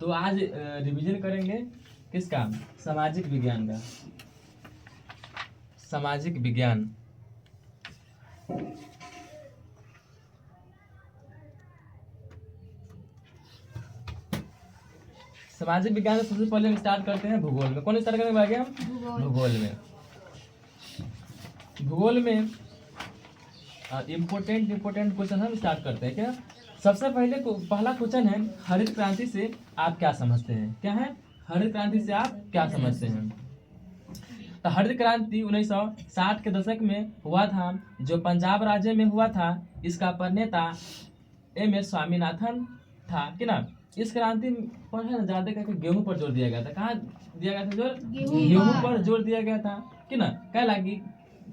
तो आज रिवीजन करेंगे किसका, सामाजिक विज्ञान का। सामाजिक विज्ञान सामाजिक विज्ञान में सबसे पहले हम स्टार्ट करते हैं भूगोल में। कौन स्टार्ट करेंगे आगे हम? भूगोल में। भूगोल में इम्पोर्टेंट क्वेश्चन हम स्टार्ट करते हैं। क्या सबसे पहले पहला क्वेश्चन है, हरित क्रांति से आप क्या समझते हैं? क्या है हरित क्रांति से आप क्या समझते हैं? तो हरित क्रांति 1960 के दशक में हुआ था, जो पंजाब राज्य में हुआ था। इसका प्रणेता एम.एस. स्वामीनाथन था कि ना। इस क्रांति पर है ना ज्यादा करके गेहूं पर जोर दिया गया था। कहाँ दिया गया था जोर? गेहूं पर जोर दिया गया था कि ना। क्या लगी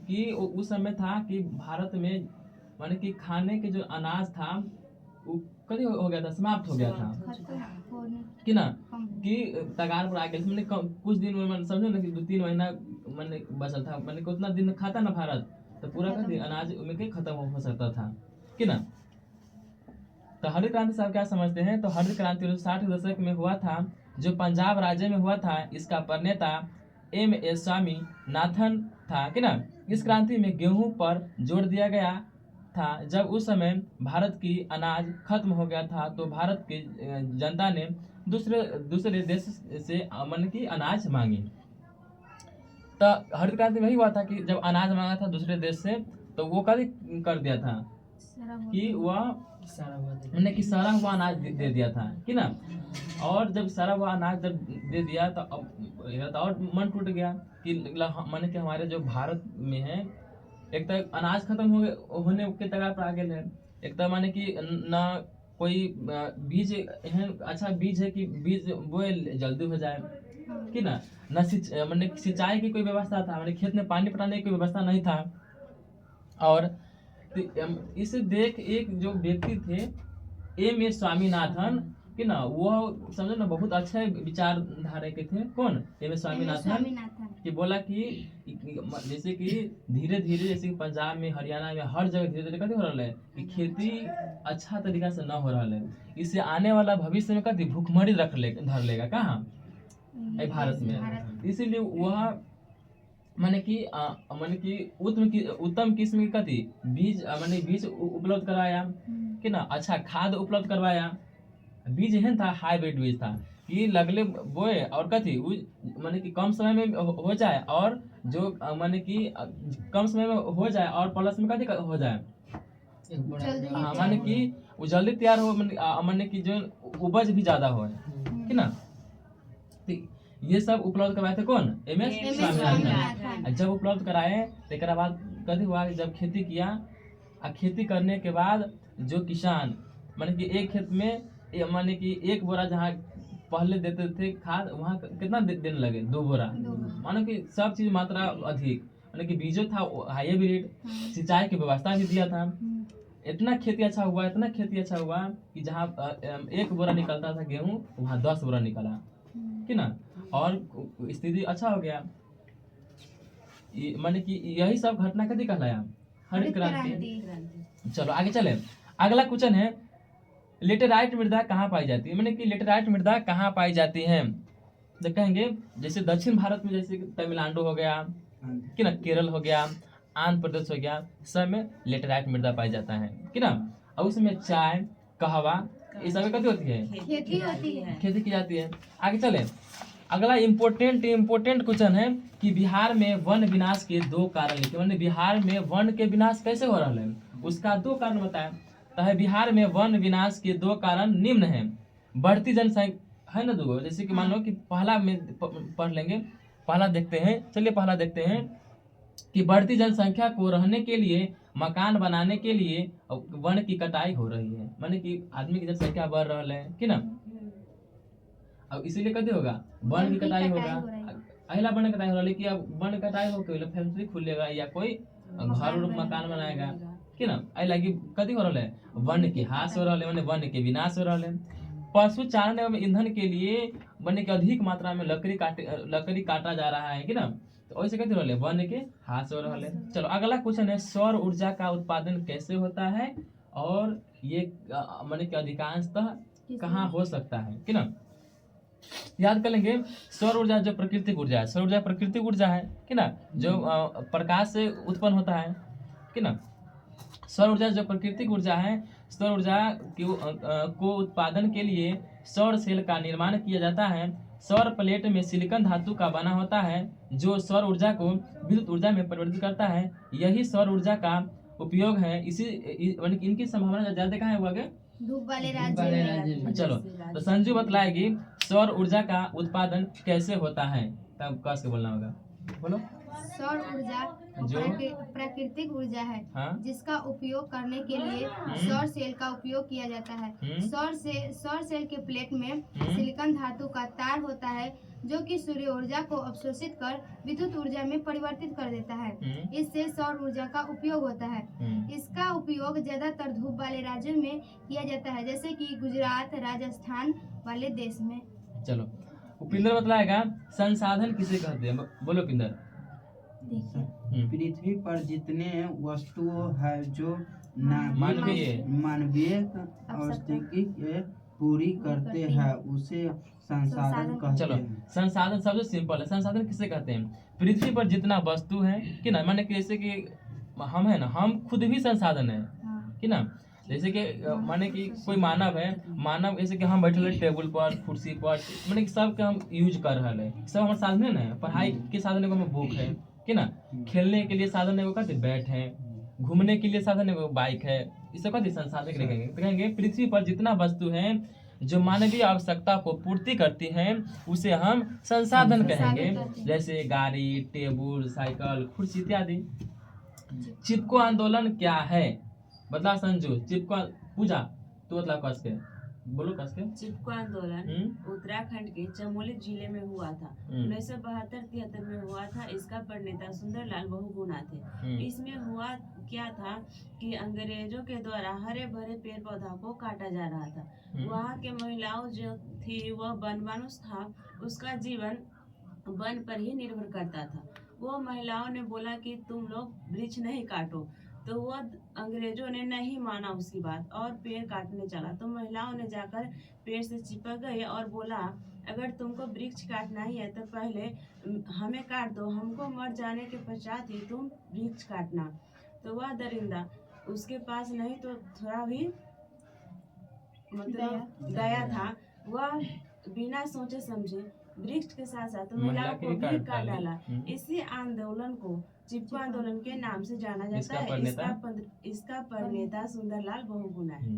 कि उस समय था कि भारत में माने कि खाने के जो अनाज था वो कभी हो गया था, समाप्त हो गया था कि ना, कि तगार पर आ गया। मैंने कुछ दिन में समझो ना कि 2-3 महीना मैंने बचल था, मैंने उतना दिन खाता ना भारत, तो पूरा का दिन अनाज में के खत्म हो सकता था कि ना। तो हरित क्रांति से आप क्या समझते हैं? तो हरित क्रांति 1960 के दशक में हुआ था, जो पंजाब राज्य में हुआ था। इसका प्रणेता एम.एस. स्वामीनाथन था कि ना। इस क्रांति में गेहूं पर जोर दिया गया था। जब उस समय भारत की अनाज खत्म हो गया था, तो भारत की जनता ने दूसरे देश से मन की अनाज मांगी। तो हरित क्रांति में वही हुआ था कि जब अनाज मांगा था दूसरे देश से, तो वो कभी कर दिया था कि वह मैंने कि सारा हुआ अनाज दे दिया था कि ना। और जब सारा हुआ अनाज जब दे दिया तो अब और मन टूट गया कि मैंने कि हमारे जो भारत में है, एक तो अनाज खत्म होने के कगार पर आ गए हैं। एक तो माने कि ना कोई बीज अच्छा बीज है कि बीज बोए जल्दी हो जाए कि ना मैंने सिंचाई की कोई व्यवस्था था, मैंने खेत में पानी पटाने की कोई व्यवस्था नहीं था। और इसे देख एक जो व्यक्ति थे एम.एस. स्वामीनाथन कि ना, वो समझो ना बहुत अच्छे विचारधारा के थे। कौन? एम.एस. स्वामीनाथन कि बोला कि जैसे कि धीरे धीरे जैसे कि पंजाब में, हरियाणा में, हर जगह धीरे धीरे कथी हो रहा है कि खेती अच्छा तरीका से न हो रहा है। इससे आने वाला भविष्य में कथी भूखमरी धर लेगा कहाँ भारत में। इसीलिए वह माने कि उत्तम किस्म की कथी बीज माने बीज उपलब्ध करवाया कि ना। अच्छा खाद उपलब्ध करवाया। बीज है था हाइब्रिड बीज था कि लगले बोए और कथी माने कि कम समय में हो जाए, और जो माने कि कम समय में हो जाए और प्लस में कथी हो जाए माने कि वो जल्दी तैयार हो, माने कि जो उपज भी ज्यादा हो कि ना। ये सब उपलब्ध करवाए थे कौन? एम.एस. स्वामीनाथन। जब उपलब्ध कराए तो एक बाद कथी हुआ, जब खेती किया, खेती करने के बाद जो किसान माने कि एक खेत में माने कि 1 बोरा जहाँ पहले देते थे खाद, वहाँ कितना दिन लगे? 2 बोरा। मानो कि सब चीज मात्रा अधिक, माने कि बीजो था हाइब्रिड, सिंचाई की व्यवस्था भी दिया था। इतना खेती अच्छा हुआ, इतना खेती अच्छा हुआ कि जहाँ 1 बोरा निकलता था गेहूं, वहाँ 10 बोरा निकला कि ना। और स्थिति अच्छा हो गया। माने कि यही सब घटना कथी कहलाया? हरित क्रांति। चलो आगे चले। अगला क्वेश्चन है, लेटेराइट मृदा कहाँ पाई जाती है? माने कि लेटेराइट मृदा कहाँ पाई जाती है? तो कहेंगे जैसे दक्षिण भारत में, जैसे तमिलनाडु हो गया कि ना, केरल हो गया, आंध्र प्रदेश हो गया, सब में लेटेराइट मृदा पाई जाता है कि ना। और उसमें चाय, कहवा, ये सब कथी होती है? खेती की जाती है। आगे चले। अगला इम्पोर्टेंट क्वेश्चन है कि बिहार में वन विनाश के 2 कारण लिखे। मैंने बिहार में वन के विनाश कैसे हो रहा है, उसका 2 कारण बताया। तो है बिहार में वन विनाश के 2 कारण निम्न है। बढ़ती जनसंख्या है ना, 2 जैसे कि मान लो कि पहला में पढ़ लेंगे। पहला देखते हैं, चलिए पहला देखते हैं कि बढ़ती जनसंख्या को रहने के लिए, मकान बनाने के लिए वन की कटाई हो रही है। माने कि आदमी की जनसंख्या बढ़ रहा है कि ना, अब इसीलिए कथी होगा? वन की कटाई होगा। अगला वन कटाई हो रहा है कि अब वन कटाई हो के फैक्ट्री खुलेगा या कोई घर मकान बनाएगा कि ना। आई लगी कथी हो रहा है? वन के ह्रास हो रहा है, वन के विनाश हो रहा है। पशु चारण एवं ईंधन के लिए वन के अधिक मात्रा में लकड़ी काटा जा रहा है कि ना। तो ऐसे कहते रहे वन के ह्रास हो रहा है। चलो अगला क्वेश्चन है, सौर ऊर्जा का उत्पादन कैसे होता है और ये माने कि अधिकांशतः कहाँ हो सकता है कि ना। याद कर लेंगे सौर ऊर्जा जो प्राकृतिक ऊर्जा है, सौर ऊर्जा प्राकृतिक ऊर्जा है कि ना, जो प्रकाश से उत्पन्न होता है कि ना। सौर ऊर्जा जो प्राकृतिक ऊर्जा है, सौर ऊर्जा को उत्पादन के लिए सौर सेल का निर्माण किया जाता है। सौर प्लेट में सिलिकॉन धातु का बना होता है जो सौर ऊर्जा को विद्युत ऊर्जा में परिवर्तित करता है। यही सौर ऊर्जा का उपयोग है। इनकी संभावना ज्यादा कहाँ है वो आगे धूप वाले राज्य में। चलो तो संजू बतलाएगी सौर ऊर्जा का उत्पादन कैसे होता है, तब कस के बोलना होगा। बोलो। सौर ऊर्जा जो प्राकृतिक ऊर्जा है, हाँ जिसका उपयोग करने के लिए सौर सेल का उपयोग किया जाता है। सौर सेल के प्लेट में सिलिकॉन धातु का तार होता है जो कि सूर्य ऊर्जा को अवशोषित कर विद्युत ऊर्जा में परिवर्तित कर देता है। इससे सौर ऊर्जा का उपयोग होता है। इसका उपयोग ज्यादातर धूप वाले राज्यों में किया जाता है, जैसे कि गुजरात, राजस्थान वाले देश में। चलो पिंदर बतलाएगा संसाधन किसे कहते हैं, बोलो पिंदर। पृथ्वी पर जितने वस्तुओं है जो मानवीय आवश्यकताएं पूरी करते हैं उसे संसाधन कहते चलो हैं। संसाधन सबसे सिंपल है, संसाधन किसे कहते हैं? पृथ्वी पर जितना वस्तु है कि ना, माने कि जैसे कि हम है ना, हम खुद भी संसाधन है कि ना। जैसे कि माने कि कोई मानव है, मानव जैसे कि हम बैठे टेबल पर, कुर्सी पर, माने कि सब के हम यूज कर रहा है, सब हमारे साधन है ना। पढ़ाई के साधन एगो बुक है कि ना, खेलने के लिए साधन एगो कहते बैट है, घूमने के लिए साधन एगो बाइक है, इस सब कहते संसाधन कहेंगे। तो कहेंगे पृथ्वी पर जितना वस्तु है जो मानवीय आवश्यकता को पूर्ति करती हैं उसे हम संसाधन कहेंगे, जैसे गाड़ी, टेबल, साइकिल, कुर्सी इत्यादि। चिपको आंदोलन क्या है? बतला संजू। चिपको पूजा तो बतला कस के बोलो, कस के। चिपको आंदोलन उत्तराखंड के चमोली जिले में हुआ था। 1972-73 में हुआ था। इसका प्रणेता सुंदरलाल बहुगुणा थे। इसमें हुआ क्या था कि अंग्रेजों के द्वारा हरे भरे पेड़ पौधा को काटा जा रहा था। वहाँ के महिलाओं जो थी वह वनमानुष था, उसका जीवन वन पर ही निर्भर करता था। वो महिलाओं ने बोला कि तुम लोग वृक्ष नहीं काटो, तो वह अंग्रेजों ने नहीं माना उसकी बात और पेड़ काटने चला। तो महिलाओं ने जाकर पेड़ से चिपक गई और बोला अगर तुमको वृक्ष काटना ही है तो पहले हमें काट दो, हमको मर जाने के पश्चात ही तुम वृक्ष काटना। तो वह दरिंदा उसके पास नहीं तो थोड़ा भी मतलब दया था, वह बिना सोचे समझे वृक्ष के साथ साथ महिलाओं को भी काट डाला। इसी आंदोलन को चिपको आंदोलन के नाम से जाना जाता है। इसका प्रणेता सुंदरलाल बहुगुणा है।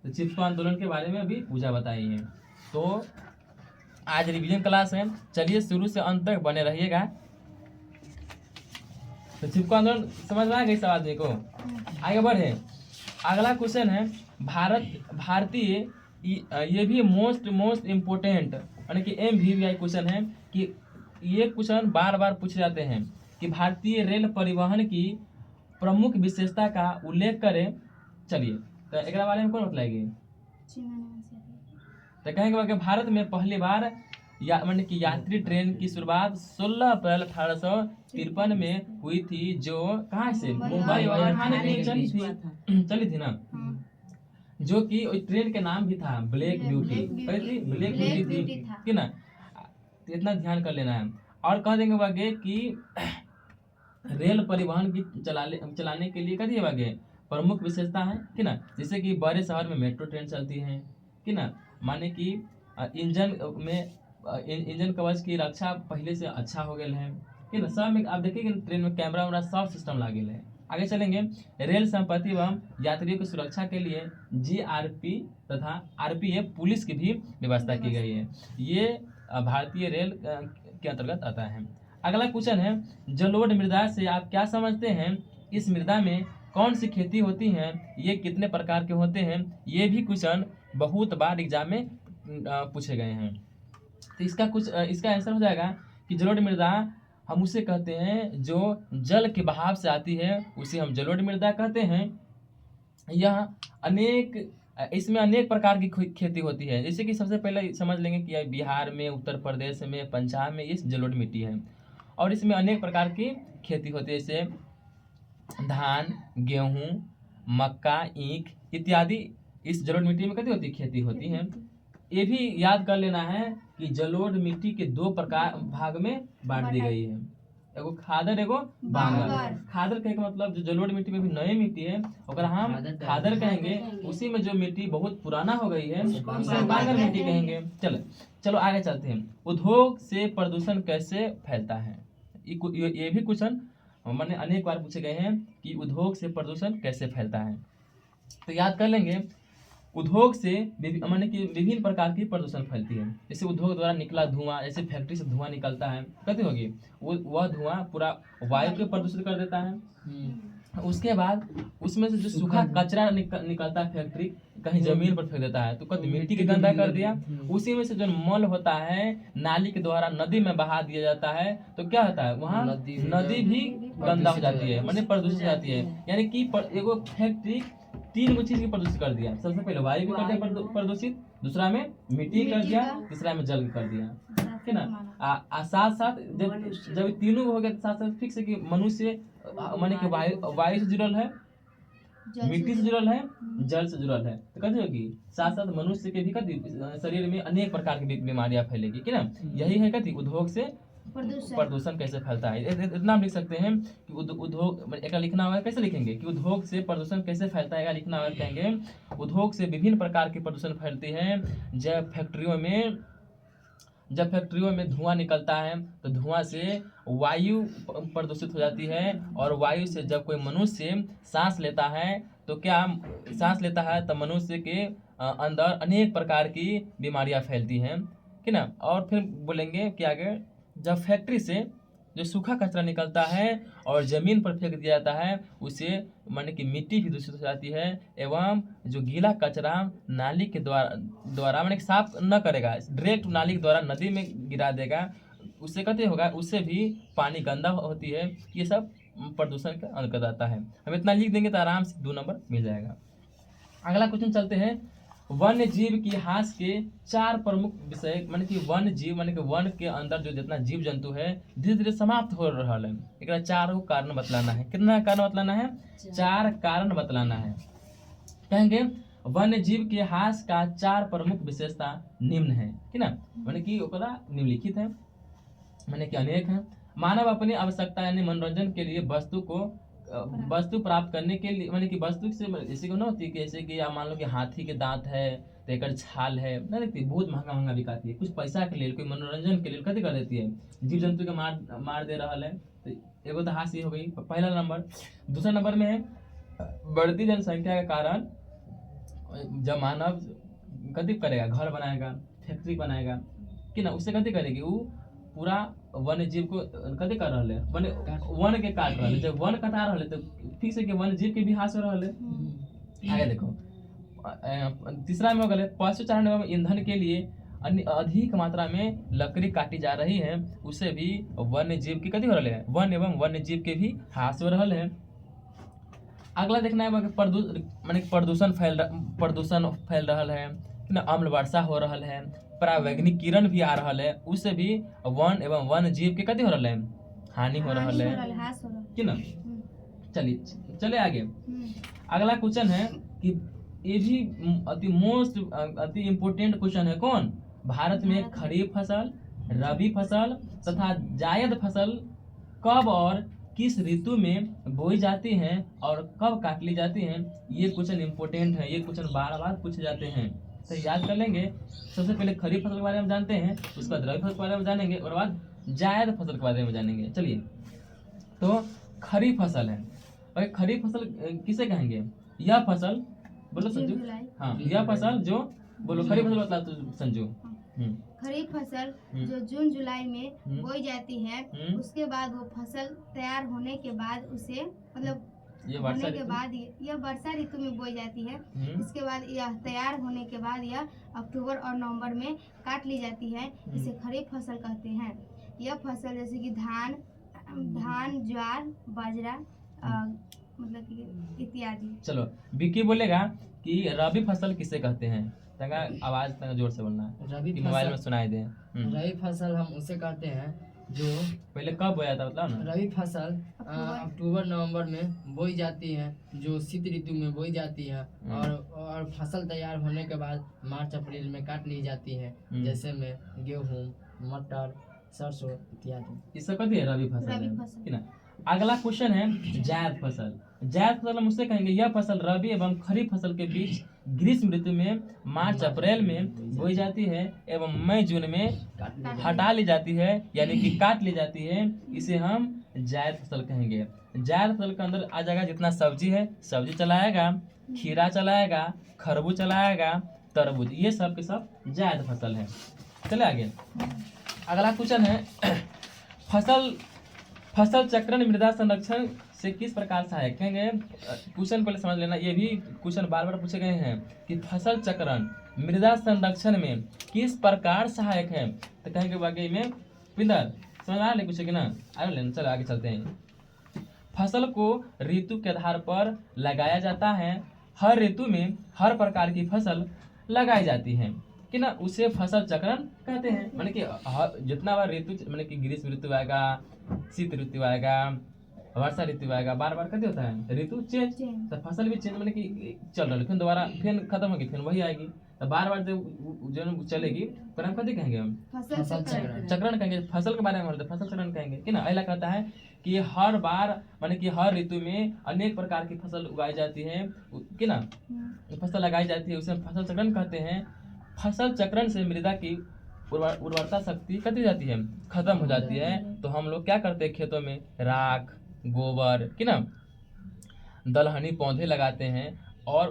तो चिपको आंदोलन के बारे में अभी पूजा बताई है। तो आज रिवीजन क्लास है, चलिए शुरू से अंत तक बने रहिएगा। तो चिपको आंदोलन समझ में आ गई सब आदमी को? आगे बढ़े। अगला क्वेश्चन है भारतीय, ये भी मोस्ट इम्पोर्टेंट यानी कि MVVI क्वेश्चन है कि ये क्वेश्चन बार बार पूछे जाते हैं कि भारतीय रेल परिवहन की प्रमुख विशेषता का उल्लेख करें। चलिए तो एक बारे में कौन बतलाएगी? तो कहेंगे कि भारत में पहली बार माने कि यात्री ट्रेन की शुरुआत 16 अप्रैल 1853 में हुई थी, जो कहाँ से? मुंबई और ठाणे में चली थी ना, जो कि ट्रेन के नाम भी था ब्लैक ब्यूटी थी कि ना। इतना ध्यान कर लेना है। और कह देंगे वागे कि रेल परिवहन की चलाने के लिए कह दिए वागे प्रमुख विशेषता है कि ना, जैसे कि बड़े शहर में मेट्रो ट्रेन चलती है कि ना, माने कि इंजन कवच की रक्षा पहले से अच्छा हो गया है कि ना। सब में आप देखिए ट्रेन में कैमरा वैमरा सब सिस्टम लागल है। आगे चलेंगे। रेल संपत्ति एवं यात्रियों की सुरक्षा के लिए GRP तथा RPF पुलिस की भी व्यवस्था की गई है। ये भारतीय रेल के अंतर्गत आता है। अगला क्वेश्चन है जलोढ़ मृदा से आप क्या समझते हैं? इस मृदा में कौन सी खेती होती है? ये कितने प्रकार के होते हैं? ये भी क्वेश्चन बहुत बार एग्जाम में पूछे गए हैं। तो इसका आंसर हो जाएगा कि जलोढ़ मृदा हम उसे कहते हैं जो जल के बहाव से आती है, उसे हम जलोढ़ मृदा कहते हैं। इसमें अनेक प्रकार की खेती होती है, जैसे कि सबसे पहले समझ लेंगे कि बिहार में, उत्तर प्रदेश में, पंजाब में ये जलोढ़ मिट्टी है और इसमें अनेक प्रकार की खेती होती है, जैसे धान, गेहूँ, मक्का, ईख इत्यादि इस जलोढ़ मिट्टी में खेती होती है। ये भी याद कर लेना है कि जलोढ़ मिट्टी के दो प्रकार भाग में बांट दी गई है, एगो खादर एगो बांगर। खादर कहे का मतलब जो जलोढ़ मिट्टी में भी नई मिट्टी है ओकरा हम खादर कहेंगे, उसी में जो मिट्टी बहुत पुराना हो गई है उसे बांगर मिट्टी कहेंगे। चलो चलो आगे चलते हैं। उद्योग से प्रदूषण कैसे फैलता है, ये भी क्वेश्चन मैंने अनेक बार पूछे गए हैं कि उद्योग से प्रदूषण कैसे फैलता है। तो याद कर लेंगे, उद्योग से माने कि विभिन्न प्रकार की प्रदूषण फैलती है। जैसे उद्योग द्वारा निकला धुआं, जैसे फैक्ट्री से धुआं निकलता है, कैसे होगी वह धुआं पूरा वायु को प्रदूषित कर देता है। उसके बाद उसमें से जो सूखा कचरा निकलता है फैक्ट्री, कहीं जमीन पर फेंक देता है तो कभी मिट्टी के गंदा कर दिया। उसी में से जो मल होता है नाली के द्वारा नदी में बहा दिया जाता है, तो क्या होता है वहाँ नदी भी गंदा हो जाती है, माने प्रदूषित हो जाती है। यानी कि एगो फैक्ट्री तीन चीज की प्रदूषित कर दिया। सबसे पहले वायु को कर दिया प्रदूषित, दूसरा में मिट्टी कर दिया, तीसरा में जल कर दिया, है ना। साथ साथ जब तीनों हो गया साथ साथ फिक्स है कि मनुष्य माने कि वायु से जुड़ल है, मिट्टी से जुड़ल है, जल से जुड़ल है, तो कहते हो कि साथ साथ मनुष्य के भी कथी शरीर में अनेक प्रकार की बीमारियां फैलेगी, कि ना। यही है कथी उद्योग से प्रदूषण कैसे फैलता है। इतना हम लिख सकते हैं कि उद्योग एक लिखना होगा, कैसे लिखेंगे कि उद्योग से प्रदूषण कैसे फैलता है, लिखना होगा कहेंगे उद्योग से विभिन्न प्रकार की प्रदूषण फैलती है। जब फैक्ट्रियों में धुआं निकलता है तो धुआं से वायु प्रदूषित हो जाती है, और वायु से जब कोई मनुष्य सांस लेता है तो तो मनुष्य के अंदर अनेक प्रकार की बीमारियां फैलती हैं, कि ना। और फिर बोलेंगे कि आगे जब फैक्ट्री से जो सूखा कचरा निकलता है और जमीन पर फेंक दिया जाता है, उसे माने कि मिट्टी भी दूषित हो जाती है, एवं जो गीला कचरा नाली के द्वारा माने साफ न करेगा, डायरेक्ट नाली के द्वारा नदी में गिरा देगा, उससे कहते होगा उससे भी पानी गंदा होती है। ये सब प्रदूषण का अंतर्गत आता है। हम इतना लिख देंगे तो आराम से 2 नंबर मिल जाएगा। अगला क्वेश्चन चलते हैं। वन्य जीव की इतिहास के 4 प्रमुख विषय, माने कि वन्य जीव माने कि वन के अंदर जो जितना जीव जंतु है धीरे धीरे समाप्त हो रहा है। एक 4 कारण बतलाना है। कितना कारण बतलाना है? 4 कारण बतलाना है। कहेंगे वन्य जीव के इतिहास का 4 प्रमुख विशेषता निम्न है, कि ना। माने कि ओकरा निम्नलिखित है, माने कि अनेक है। मानव अपनी आवश्यकता यानी मनोरंजन के लिए वस्तु प्राप्त करने के लिए, माने कि वस्तु से जैसे को ना होती है कि जैसे कि आप मान लो कि हाथी के दांत है तो एक छाल है ना, देखती बहुत महंगा बिकाती है, कुछ पैसा के लिए कोई मनोरंजन के लिए कथी कर देती है, जीव जंतु के मार दे रहा है। तो एगो तो हास्य हो गई पहला नंबर। दूसरा नंबर में है बढ़ती जनसंख्या के कारण जब मानव कथी करेगा, घर बनाएगा, फैक्ट्री बनाएगा, कि ना, उससे कथी करेगी वो पूरा वन्य जीव को कथी कर रहा है, वन के काट रहा है। जब वन कटा रहा है तो फिक्स है कि वन्य जीव के भी हास हो रहा है। आगे देखो तीसरा में हो गए पशु चारण एवं ईंधन के लिए अधिक मात्रा में लकड़ी काटी जा रही है, उससे भी वन्य जीव की कथी हो रहा है, वन एवं वन्य जीव के भी हास हो रहा है। अगला देखना है प्रदूषण फैल रहा है, अम्ल वर्षा हो रहा है, परावैज्ञानिक किरण भी आ रहा है, उससे भी वन एवं वन जीव के कथी हो रहा है, हानि हो रहा है, कि ना। चलिए आगे। अगला क्वेश्चन है कि ये भी अति इम्पोर्टेंट क्वेश्चन है। कौन? भारत में खरीफ फसल, रबी फसल तथा जायद फसल कब और किस ऋतु में बोई जाती हैं और कब काट ली जाती हैं, ये क्वेश्चन इम्पोर्टेंट है। ये क्वेश्चन बार पूछे जाते हैं, तो याद कर लेंगे। सबसे पहले खरीफ फसल के बारे में जानते हैं, उसके बाद रबी फसल के बारे में जानेंगे, और बाद जायद फसल के बारे में जानेंगे। चलिए, तो खरीफ फसल है, और खरीफ फसल किसे कहेंगे? यह फसल, बोलो संजू। हाँ, यह फसल जो, बोलो खरीफ फसल बता तो संजू। खरीफ फसल जो जून जुलाई में बोई जाती है, उसके बाद वो फसल तैयार होने के बाद उसे मतलब होने के बाद यह वर्षा ऋतु में बोई जाती है। इसके बाद यह तैयार होने के बाद यह अक्टूबर और नवंबर में काट ली जाती है, इसे खरीफ फसल कहते हैं। यह फसल जैसे कि धान, ज्वार, बाजरा मतलब इत्यादि। चलो, विकी बोलेगा कि रबी फसल किसे कहते हैं? तंगा आवाज तंगा जोर से बोलना है, रबी मोबाइल में सुनाई दे। रबी फसल हम उसे कहते हैं जो पहले कब बोया था बताओ ना। रबी फसल अक्टूबर नवंबर में बोई जाती है, जो शीत ऋतु में बोई जाती है, और फसल तैयार होने के बाद मार्च अप्रैल में काट ली जाती है, जैसे में गेहूं, मटर, सरसों इत्यादि। ये सब कथी है, रबी फसल रबी है फसल। कि ना। अगला क्वेश्चन है जायद फसल। जायद फसल हम उससे कहेंगे यह फसल रबी एवं खरीफ फसल के बीच ग्रीष्म ऋतु में मार्च अप्रैल में बोई जाती है एवं मई जून में हटा ली जाती है, यानी कि काट ली जाती है। इसे हम जायद फसल कहेंगे। जायद फसल के अंदर आ जाएगा जितना सब्जी है, सब्जी चलाएगा, खीरा चलाएगा, खरबूज चलाएगा, तरबूज, ये सब के सब जायद फसल है। चले आगे। अगला क्वेश्चन है फसल चक्रण मृदा संरक्षण से किस प्रकार सहायक। कहेंगे क्वेश्चन पहले समझ लेना, ये भी क्वेश्चन बार बार पूछे गए हैं कि फसल चक्रण मृदा संरक्षण में किस प्रकार सहायक है। तो कहेंगे बाकी में पिंदर समझ आ रहे पूछेगी ना, आ रहे। चलो आगे चलते हैं। फसल को ऋतु के आधार पर लगाया जाता है। हर ऋतु में हर प्रकार की फसल लगाई जाती है कि ना, उसे फसल चक्रण कहते हैं। माने कि जितना बार ऋतु, माने कि ग्रीष्म ऋतु आएगा, शीत ऋतु आएगा, वर्षा ऋतु आएगा, बार बार कहते होता है ऋतु चेंज, तो फसल भी चेंज, माने कि चल रहा है, फिर दोबारा फिर खत्म होगी, फिर वही आएगी। तो बार बार जो चलेगी पर हम कथी कहेंगे, हम फसल चक्रण। चक्रण कहेंगे। फसल के बारे में बोलते फसल चक्रण कहेंगे कि ना। अगला कहता है कि हर बार माने कि हर ऋतु में अनेक प्रकार की फसल उगाई जाती है कि ना, फसल लगाई जाती है, उसे हम फसल चक्रण कहते हैं। फसल चक्रण से मृदा की उर्वरता शक्ति कटी जाती है, खत्म हो जाती है। तो हम लोग क्या करते हैं, खेतों में राख, गोबर कि ना, दलहनी पौधे लगाते हैं और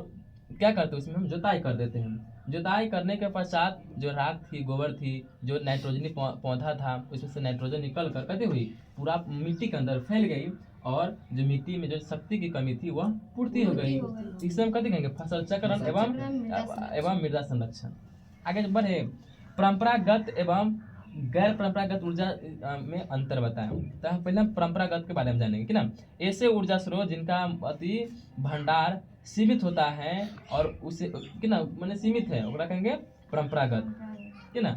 क्या करते हैं, उसमें हम जुताई कर देते हैं। जुताई करने के पश्चात जो राख थी, गोबर थी, जो नाइट्रोजनी पौधा था, उसमें से नाइट्रोजन निकल कर कटी हुई पूरा मिट्टी के अंदर फैल गई, और जो मिट्टी में जो शक्ति की कमी थी वह पूर्ति हो गई। इसे हम कथी कहेंगे, फसल चक्रण एवं मृदा संरक्षण। आगे बढ़े। परंपरागत एवं गैर परंपरागत ऊर्जा में अंतर बताएं। तो हम पहले परंपरागत के बारे में जानेंगे कि ना। ऐसे ऊर्जा स्रोत जिनका अति भंडार सीमित होता है और उसे कि ना माने सीमित है, ओकरा कहेंगे परंपरागत कि ना।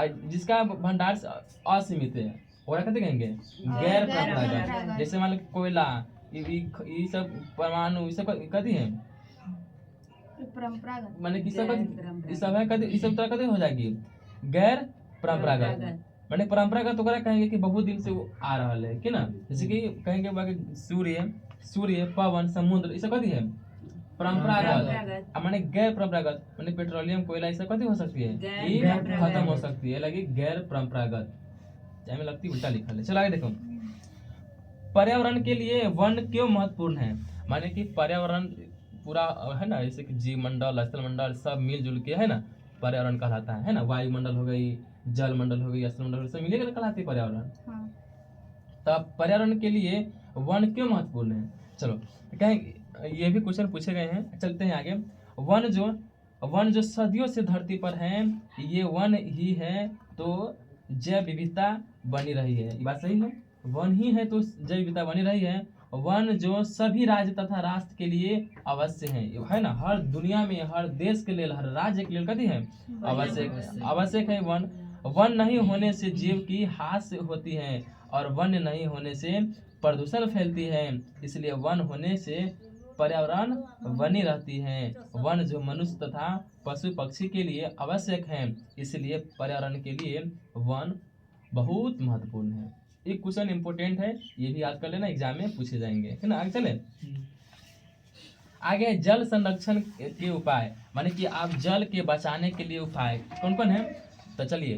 जिसका भंडार असीमित है ओकरा कथी कहेंगे, गैर परंपरागत। जैसे मान लो कोयला, ये सब परमाणु, ये सब कथी है परंपरागत, माने कि सब है कथी, ये सब तरह कथी हो जाएगी गैर परंपरागत। माने परंपरागत ओकरा कहेंगे कि बहुत दिन से वो आ रहा है कि ना। जैसे कि कहेंगे बाकी सूर्य, पवन, समुद्र, ये सब कथी है परंपरागत। माने गैर परंपरागत माने पेट्रोलियम, कोयला, ये सब कथी हो सकती है, ये खत्म हो सकती है, लगी गैर परंपरागत। में लगती उल्टा लिखा है। चलो आगे देखो। पर्यावरण के लिए वन क्यों महत्वपूर्ण है। माने कि पर्यावरण पूरा है ना, जैसे कि जीव मंडल, स्थल मंडल सब मिलजुल के है ना पर्यावरण कहलाता है ना। वायुमंडल हो गई, जल मंडल हो गई, स्थल मंडल, सब मिलेकर कहलाती है पर्यावरण। तब पर्यावरण के लिए वन क्यों महत्वपूर्ण है। चलो कहें ये भी क्वेश्चन पूछे गए हैं, चलते हैं आगे। वन जो सदियों से धरती पर है, ये वन ही है तो जैव विविधता बनी रही है। ये बात सही है, वन ही है तो जैव विविधता बनी रही है। वन जो सभी राज्य तथा राष्ट्र के लिए अवश्य है ना, हर दुनिया में हर देश के लिए, हर राज्य के लिए कथी है, आवश्यक है। वन नहीं होने से जीव की हास होती है और वन नहीं होने से प्रदूषण फैलती है, इसलिए वन होने से पर्यावरण बनी रहती है। वन जो मनुष्य तथा पशु पक्षी के लिए आवश्यक है, इसलिए पर्यावरण के लिए वन बहुत महत्वपूर्ण है। एक क्वेश्चन इंपोर्टेंट है, ये भी याद कर लेना, एग्जाम में पूछे जाएंगे है ना। आगे चले। आगे जल संरक्षण के उपाय, माने कि आप जल के बचाने के लिए उपाय कौन कौन है। तो चलिए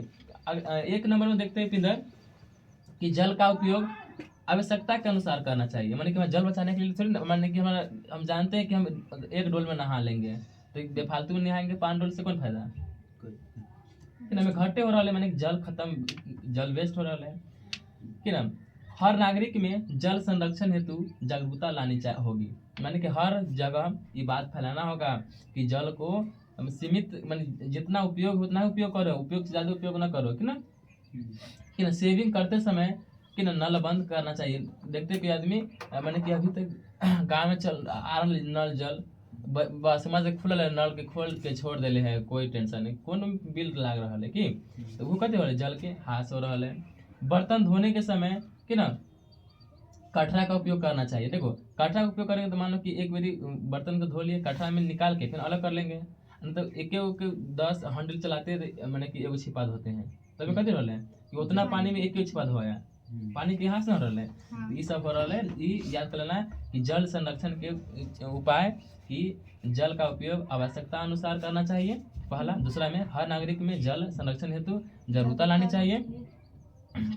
एक नंबर में देखते हैं पिंदर कि जल का उपयोग आवश्यकता के अनुसार करना चाहिए। माने कि जल बचाने के लिए थोड़ी, माने कि हम जानते हैं कि हम एक डोल में नहा लेंगे तो बेफालतू में नहाएंगे, 5 डोल से कौन फायदा कि ना। घटे हो रहा है, माने जल खत्म, जल वेस्ट हो रहा है कि ना। हर नागरिक में जल संरक्षण हेतु जागरूकता लानी होगी। माने कि हर जगह ये बात फैलाना होगा कि जल को सीमित, माने जितना उपयोग उतना ही उपयोग करो, उपयोग से ज़्यादा उपयोग ना करो कि ना। सेविंग करते समय कि ना नल बंद करना चाहिए। देखते कि आदमी माने कि अभी तक गाँव में चल आ रहा नल जल बस समझ खुलल है, नल के खोल के छोड़ देले है, कोई टेंशन नहीं, कौन बिल लाग रहा है कि तो वो कहते हो जल के हास हो रहा है। बर्तन धोने के समय कि ना कटरा का उपयोग करना चाहिए। देखो कटरा का उपयोग करेंगे तो मान लो कि एक बारी बर्तन को धो लिए, कटरा में निकाल के फिर अलग कर लेंगे, नहीं तो एक 10 हैंडल चलाते मैंने कि एगो छिपा धोते हैं, तब कथी रहले कि उतना पानी में एक छिपा धोया, पानी के यहाँ से हो रहा है। ये सब हो रहा है, ये याद कर लेना कि जल संरक्षण के उपाय कि जल का उपयोग आवश्यकता अनुसार करना चाहिए पहला। दूसरा में हर नागरिक में जल संरक्षण हेतु जागरूकता लानी चाहिए।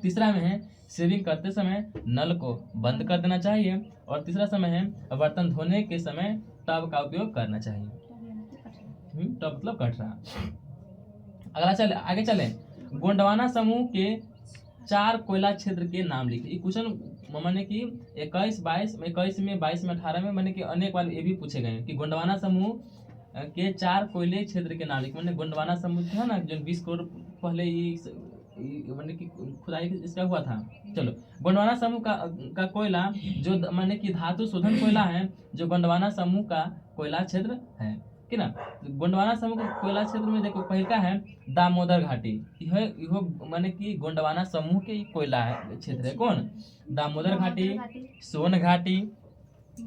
तीसरा में है शेविंग करते समय नल को बंद कर देना चाहिए। और तीसरा समय है बर्तन धोने के समय टब का उपयोग करना चाहिए। टब मतलब कटरा। अगला चले आगे चले, गोंडवाना समूह के 4 कोयला क्षेत्र के नाम लिखे। ये क्वेश्चन मैंने कि 21 में 22 में 18 में मैंने कि अनेक बार ये भी पूछे गए कि गोंडवाना समूह के 4 कोयले क्षेत्र के नाम लिखे। मैंने गोंडवाना समूह है ना जो 20 करोड़ पहले मैंने कि खुदाई इसका हुआ था। चलो गोंडवाना समूह का कोयला जो मैंने कि धातु शोधन कोयला है, जो गोंडवाना समूह का कोयला क्षेत्र है कि ना। गोंडवाना समूह के कोयला क्षेत्र में देखो पहला है दामोदर घाटी, यह माने कि गोंडवाना समूह के कोयला है क्षेत्र है कौन, दामोदर घाटी, सोन घाटी,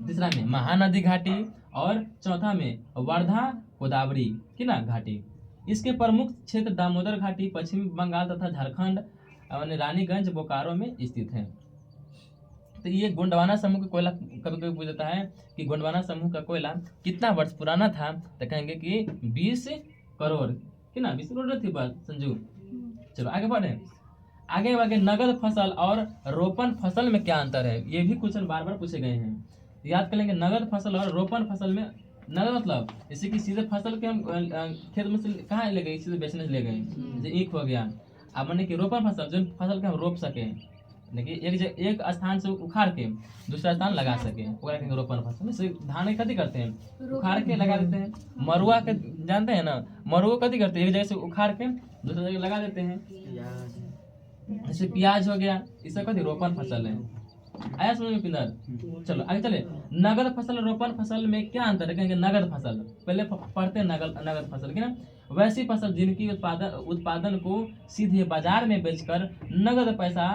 तीसरा में महानदी घाटी और चौथा में वर्धा गोदावरी की ना घाटी। इसके प्रमुख क्षेत्र दामोदर घाटी पश्चिम बंगाल तथा झारखंड और रानीगंज बोकारो में स्थित है। तो ये गोंडवाना समूह का कोयला कभी कभी पूछ जाता है कि गोंडवाना समूह का कोयला कितना वर्ष पुराना था, तो कहेंगे कि 20 करोड़ कि ना, 20 करोड़ थी बात संजू। चलो आगे बढ़े, आगे नगद फसल और रोपण फसल में क्या अंतर है, ये भी क्वेश्चन बार बार पूछे गए हैं। याद कर लेंगे नगद फसल और रोपण फसल में, नगद मतलब जैसे कि सीधे फसल के हम खेत में से कहाँ ले गए, सीधे बेचने ले गए, जैसे ईख हो गया। अब मैंने कि रोपण फसल जो फसल के हम रोप सके, देखिए एक स्थान से उखाड़ के दूसरा स्थान लगा सके, रोपण फसल। जैसे धान कथी करते हैं, उखाड़ के लगा देते हैं। मरुआ के जानते हैं ना, मरुआ कथी करते हैं, एक जगह से उखाड़ के दूसरी जगह लगा देते हैं। जैसे प्याज हो गया, इससे कथी रोपण फसल है। आया समझ में पिंदर। चलो आगे चले, नगद फसल रोपण फसल में क्या अंतर है, कहेंगे नगद फसल पहले पढ़ते हैं नगद फसल की ना, वैसी फसल जिनकी उत्पादन को सीधे बाजार में बेचकर नगद पैसा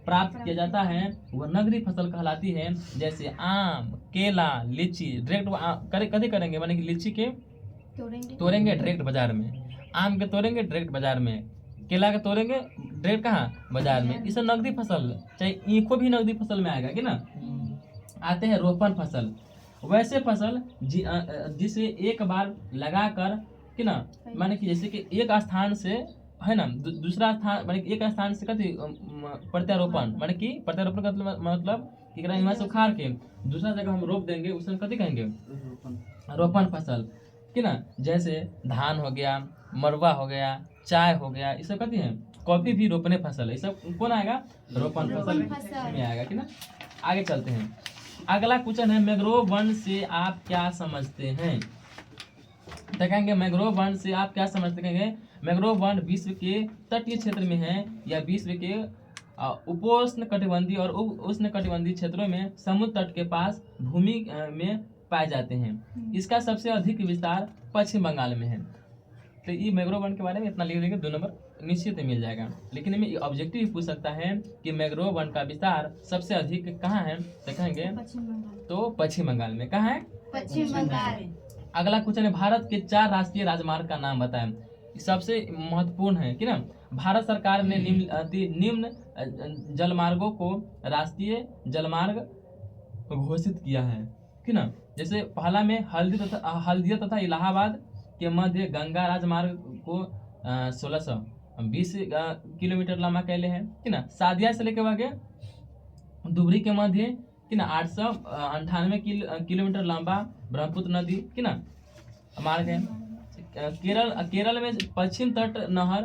प्राप्त किया जाता है वह नगदी फसल कहलाती है। जैसे आम, केला, लीची डायरेक्ट कथी करेंगे, माने कि लीची के तोड़ेंगे डायरेक्ट बाजार में, आम के तोड़ेंगे डायरेक्ट बाजार में, केला के तोड़ेंगे डायरेक्ट कहाँ बाजार में। इसे नगदी फसल, चाहे ईखो भी नगदी फसल में आएगा कि ना। आते हैं रोपण फसल, वैसे फसल जिसे एक बार लगाकर कि ना, माने कि जैसे कि एक स्थान से है ना दूसरा स्थान, माने एक स्थान से कथी प्रत्यारोपण, माने कि प्रत्यारोपण का मतलब कि यहाँ से उखाड़ के दूसरा जगह हम रोप देंगे, उसे कथी कहेंगे रोपण फसल कि ना। जैसे धान हो गया, मरुआ हो गया, चाय हो गया, ये सब कथी है कॉफी भी रोपने फसल है, ये सब कौन आएगा रोपण फसल में आएगा कि ना। आगे चलते हैं, अगला क्वेश्चन है मैंग्रोव वन से आप क्या समझते हैं। देखेंगे मैंग्रोव वन से आप क्या समझते हैं। मैंग्रोव वन विश्व के तटीय क्षेत्र में है या विश्व के उपोष्ण कटिबंधीय और उष्ण कटिबंधीय क्षेत्रों में समुद्र तट के पास भूमि में पाए जाते हैं। इसका सबसे अधिक विस्तार पश्चिम बंगाल में है। तो ये मैंग्रोव वन के बारे में इतना लिख देंगे 2 नंबर निश्चित मिल जाएगा। लेकिन इनमें ऑब्जेक्टिव पूछ सकता है कि मैंग्रोव वन का विस्तार सबसे अधिक कहाँ है, देखेंगे तो पश्चिम बंगाल में। कहाँ है, पश्चिम बंगाल। अगला क्वेश्चन है भारत के 4 राष्ट्रीय राजमार्ग का नाम बताएं। सबसे महत्वपूर्ण है कि ना, भारत सरकार ने निम्न जलमार्गों को राष्ट्रीय जलमार्ग घोषित किया है कि ना। जैसे पहला में हल्दिया तथा इलाहाबाद के मध्य गंगा राजमार्ग को 1620 किलोमीटर लंबा कैले है कि ना। सादिया से लेकर आगे दुबरी के मध्य कि ना 898 किलोमीटर लंबा ब्रह्मपुत्र नदी कि ना मार्ग है। केरल में पश्चिम तट नहर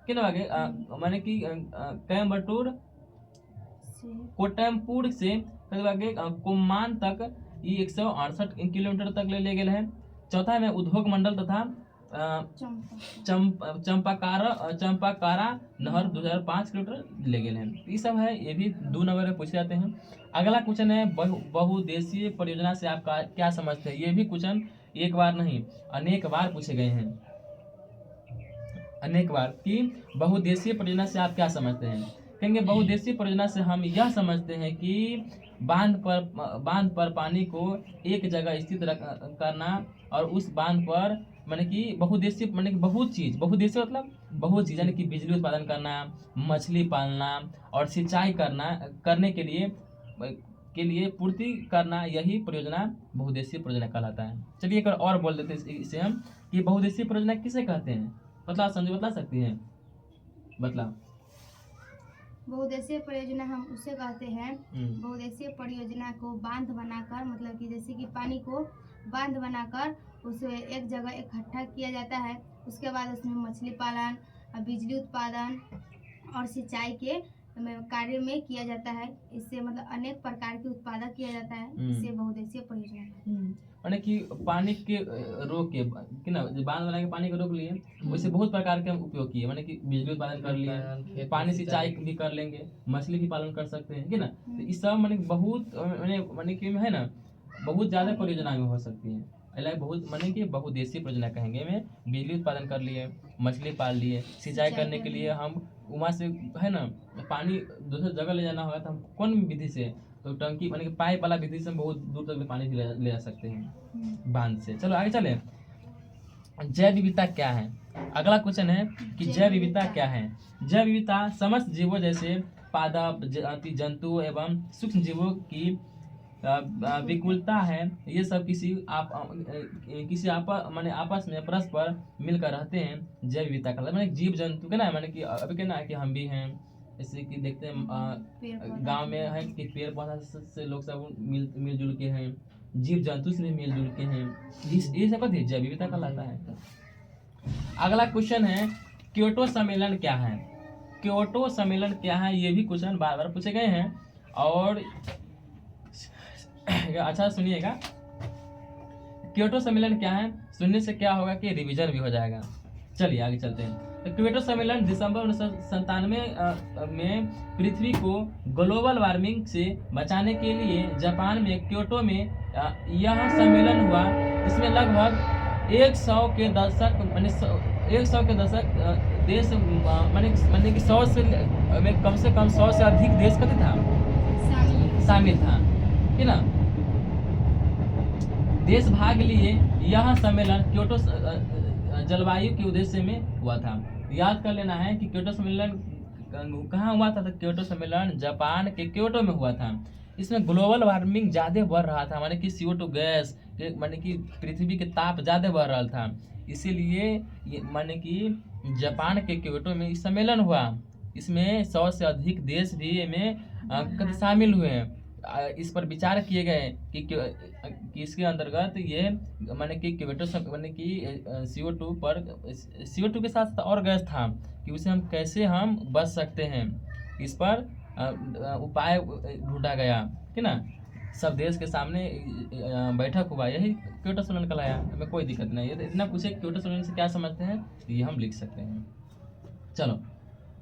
कि ना आगे माने कि कोटमपुर से आगे कुम्मान तक ये 168 किलोमीटर तक ले गए हैं। चौथा में उद्योग मंडल तथा चंपाकारा नहर 2005 किलोमीटर ले गए हैं। ये सब है, ये भी 2 नंबर में पूछे जाते हैं। अगला क्वेश्चन है बहुउद्देशीय परियोजना से आप क्या समझते हैं। ये भी क्वेश्चन एक बार नहीं अनेक बार पूछे गए हैं, अनेक बार कि बहुउद्देशीय परियोजना से आप क्या समझते हैं। कहेंगे बहुउद्देशीय परियोजना से हम यह समझते हैं कि बांध पर पानी को एक जगह स्थित करना और उस बांध पर माने कि बहुउद्देशीय माने कि बहुउद्देशीय मतलब बहुत चीज यानी कि बिजली उत्पादन करना, मछली पालना और सिंचाई करने के लिए पूर्ति करना, यही परियोजना बहुउद्देशीय परियोजना कहलाता है। चलिए एक और बोल देते हैं इसे हम कि बहुउद्देशीय परियोजना किसे कहते हैं, मतलब समझो बता सकती हैं, बतला। बहुउद्देशीय परियोजना हम उसे कहते हैं, बहुउद्देशीय परियोजना को बांध बनाकर, मतलब कि जैसे कि पानी को बांध बनाकर उसे एक जगह इकट्ठा किया जाता है, उसके बाद उसमें मछली पालन, बिजली उत्पादन और सिंचाई के कार्य में किया जाता है। इससे मतलब अनेक प्रकार के उत्पादन किया जाता है, इससे बहुउद्देशीय परियोजना कहते हैं। माने कि पानी के रोक के कि ना बांध बना के पानी को रोक लिए, वैसे बहुत प्रकार के हम उपयोग किए, माने कि बिजली उत्पादन कर लिए, पानी सिंचाई भी कर लेंगे, मछली भी पालन कर सकते हैं कि ना। तो इस सब माने बहुत माने कि है ना बहुत ज्यादा परियोजना में हो सकती है। अलग बहुत माने कि बहुउद्देशीय परियोजना कहेंगे में बिजली उत्पादन कर लिए, मछली पाल लिए, सिंचाई करने के लिए हम वहाँ से है ना पानी दूसरी जगह ले जाना होगा तो हम कौन विधि से, तो टंकी माने कि पाइप वाला विधि से हम बहुत दूर तक पानी ले जा सकते हैं बांध से। चलो आगे चले। जैव विविधता क्या है, अगला क्वेश्चन है कि जैव विविधता क्या है। जैव विविधता समस्त जीवों जैसे पादप, जंतु एवं सूक्ष्म जीवों की विकुलता है। ये सब माने आपस में परस्पर मिलकर रहते हैं। जैव विविधता का माने जीव जंतु के ना, माने कि अभी के ना कि हम भी हैं, जैसे कि देखते हैं गांव में है कि पेड़ पौधा से लोग सब मिलजुल के हैं, जीव जंतु से भी मिलजुल के हैं, ये सब जैव विविधता कहलाता है। अगला क्वेश्चन है क्योटो सम्मेलन क्या है। क्योटो सम्मेलन क्या है, ये भी क्वेश्चन बार बार पूछे गए हैं और अच्छा सुनिएगा। क्योटो सम्मेलन क्या है, सुनने से क्या होगा कि रिवीजन भी हो जाएगा। चलिए आगे चलते हैं। तो क्योटो सम्मेलन दिसंबर 1997 में पृथ्वी को ग्लोबल वार्मिंग से बचाने के लिए जापान में क्योटो में यह सम्मेलन हुआ। इसमें लगभग 100 के दशक देश माने कि 100 से कम से कम 100 से अधिक देश कते था शामिल था कि ना, देश भाग लिए। यह सम्मेलन क्योटो जलवायु के उद्देश्य में हुआ था। याद कर लेना है कि क्योटो सम्मेलन कहाँ हुआ था, तो क्योटो सम्मेलन जापान के क्योटो में हुआ था। इसमें ग्लोबल वार्मिंग ज़्यादा बढ़ रहा था, माने कि CO2 गैस माने कि पृथ्वी के ताप ज़्यादा बढ़ रहा था, इसीलिए माने कि जापान के क्योटो में सम्मेलन हुआ। इसमें 100 से अधिक देश भी में शामिल हुए हैं। इस पर विचार किए गए कि इसके अंतर्गत ये माने कि क्योटो माने कि CO2 के साथ और गैस था कि उसे हम कैसे बच सकते हैं, इस पर उपाय ढूंढा गया कि ना। सब देश के सामने बैठक हुआ, यही क्योटो सम्मेलन कहलाया। हमें कोई दिक्कत नहीं है, इतना पूछे क्योटो सम्मेलन से क्या समझते हैं ये हम लिख सकते हैं। चलो,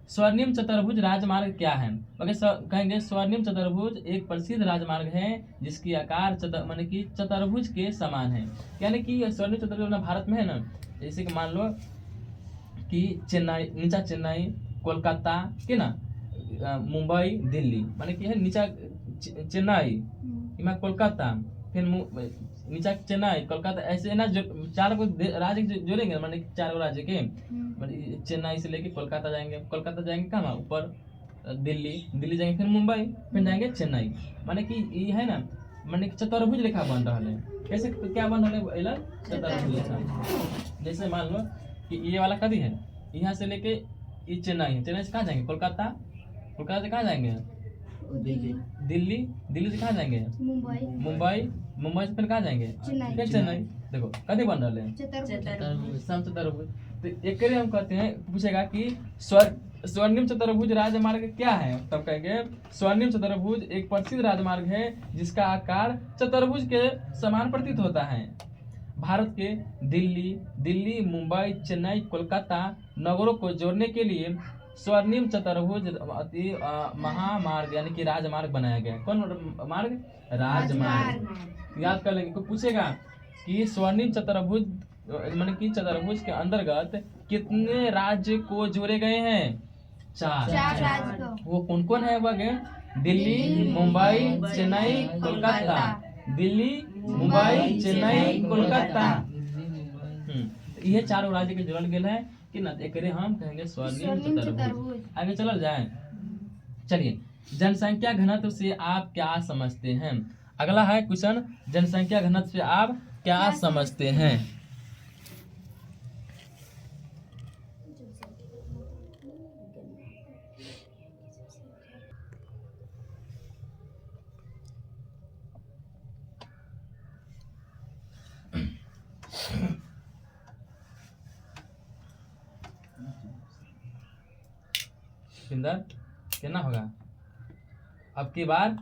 स्वर्णिम चतुर्भुज राजमार्ग क्या है। कहेंगे स्वर्णिम चतुर्भुज एक प्रसिद्ध राजमार्ग है जिसकी आकार माने कि चतुर्भुज के समान है। यानी कि स्वर्णिम चतुर्भुज भारत में है ना, जैसे कि मान लो कि चेन्नई, नीचा चेन्नई, कोलकाता के ना, मुंबई, दिल्ली, माने कि है नीचा चेन्नई, कोलकाता, फिर नीचा चेन्नई, कोलकाता, ऐसे ना जो 4 को राज्य जोड़ेंगे, माने 4 राज्य के चेन्नई से लेके कोलकाता जाएंगे कहाँ ऊपर दिल्ली जाएंगे, फिर मुंबई, फिर जाएंगे चेन्नई। माने कि ये है ना, माने चतुर्भुज रेखा बन रहा है। कैसे क्या बन रहा है, चतुर्भुज रेखा। जैसे मान लो कि ये वाला कभी है, यहाँ से लेके ये चेन्नई है, चेन्नई से कहाँ जाएंगे कोलकाता से कहाँ जाएंगे दिल्ली से कहाँ जाएंगे मुंबई से फिर कहाँ जाएंगे चेन्नई। देखो कभी बन रहा है समचतुर्भुज। तो एक हम कहते हैं, पूछेगा कि स्वर्णिम चतुर्भुज राजमार्ग क्या है, तब कहेंगे स्वर्णिम चतुर्भुज एक प्रसिद्ध राजमार्ग है जिसका आकार चतुर्भुज के समान प्रतीत होता है। भारत के दिल्ली, मुंबई, चेन्नई, कोलकाता नगरों को जोड़ने के लिए स्वर्णिम चतुर्भुज अति महामार्ग यानी कि राजमार्ग बनाया गया। कौन मार्ग, राजमार्ग। याद कर लेंगे, पूछेगा कि स्वर्णिम चतुर्भुज माने कि चतुर्भुज के अंतर्गत कितने राज्य को जोड़े गए हैं। 4। चार राज्य को वो कौन कौन है वह गए? दिल्ली, मुंबई, चेन्नई, कोलकाता। दिल्ली, मुंबई, चेन्नई, कोलकाता। ये 4 राज्य के जुड़ल गेल है कि ना, एकरे हम कहेंगे स्वर्णिम चतुर्भुज। चतुर्भुज। आगे चलल जाए। चलिए, जनसंख्या घनत्व से आप क्या समझते हैं? अगला है क्वेश्चन, जनसंख्या घनत्व से आप क्या समझते हैं? किंदर कितना होगा अब की बार?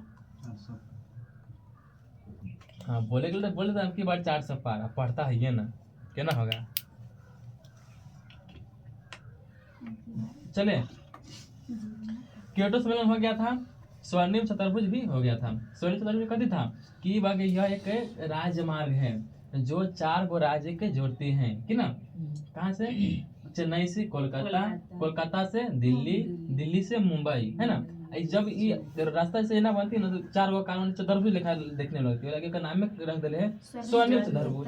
हाँ बोले तो अब की बार 400 पार। अब पढ़ता है ये ना, कितना होगा? चले, क्योटो सम्मेलन हो गया था, स्वर्णिम चतुर्भुज भी हो गया था। स्वर्णिम चतुर्भुज कथी था कि बाग यह एक राजमार्ग है जो 4 गो राज्य के जोड़ती हैं कि ना। कहाँ से? चेन्नई से कोलकाता, कोलकाता से दिल्ली, दिल्ली से मुंबई, है ना। जब ये रास्ता से ना बनती है ना, तो 4 गो कानून चतुर्भुज लिखा देखने लगती है, का नाम में रख दिले है स्वर्णिम चतुर्भुज।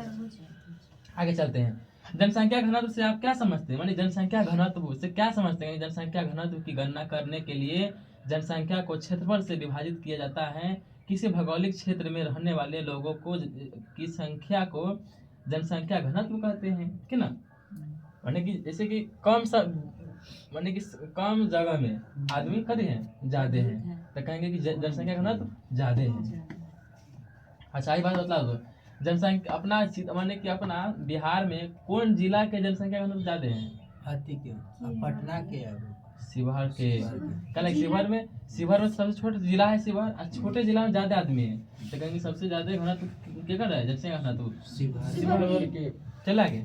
आगे चलते हैं। जनसंख्या घनत्व से आप क्या समझते हैं? मानी जनसंख्या घनत्व से क्या समझते हैं? जनसंख्या घनत्व की गणना करने के लिए जनसंख्या को क्षेत्रफल से विभाजित किया जाता है। किसी भौगोलिक क्षेत्र में रहने वाले लोगों को की संख्या को जनसंख्या घनत्व कहते हैं कि ना। माने कि जैसे कि माने कि कम जगह में आदमी कदे हैं ज्यादा हैं, तो कहेंगे कि जनसंख्या घनत्व ज्यादा है। अच्छा ये बात बता दो, जनसंख्या अपना माने कि अपना बिहार में कौन जिला के जनसंख्या घनत्व ज्यादा है? हाथी के पटना के शिवहर के। कल शिवहर में सबसे छोटा जिला है शिवहर, और छोटे जिला में ज्यादा आदमी है, तो कहेंगे सबसे ज्यादा घनत्व क्या कर रहा है? जनसंख्या घनत्व शिवहर के। चला आगे।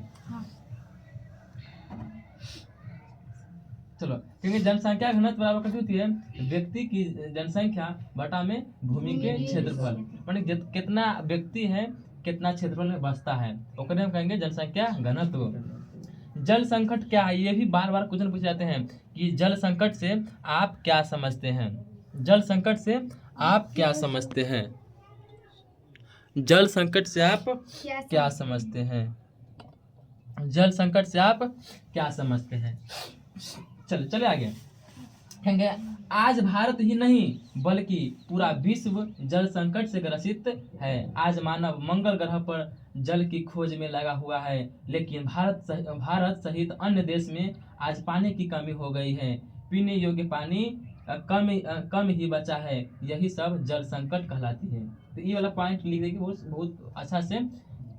चलो, क्योंकि जनसंख्या घनत्व बराबर कथी होती है? व्यक्ति की जनसंख्या बटा में भूमि के क्षेत्रफल। माने कितना व्यक्ति है कितना क्षेत्रफल में बसता है, ओकरे हम कहेंगे जनसंख्या घनत्व। जल संकट क्या है? ये भी बार बार क्वेश्चन पूछे जाते हैं कि जल संकट से आप क्या समझते हैं? जल संकट से आप क्या समझते हैं? जल संकट से आप क्या समझते हैं? जल संकट से आप क्या समझते हैं? चले आगे। कहेंगे आज भारत ही नहीं बल्कि पूरा विश्व जल संकट से ग्रसित है। आज मानव मंगल ग्रह पर जल की खोज में लगा हुआ है, लेकिन भारत सहित अन्य देश में आज पानी की कमी हो गई है। पीने योग्य पानी कम ही बचा है। यही सब जल संकट कहलाती है। तो ये वाला पॉइंट लिख देंगे, बहुत अच्छा से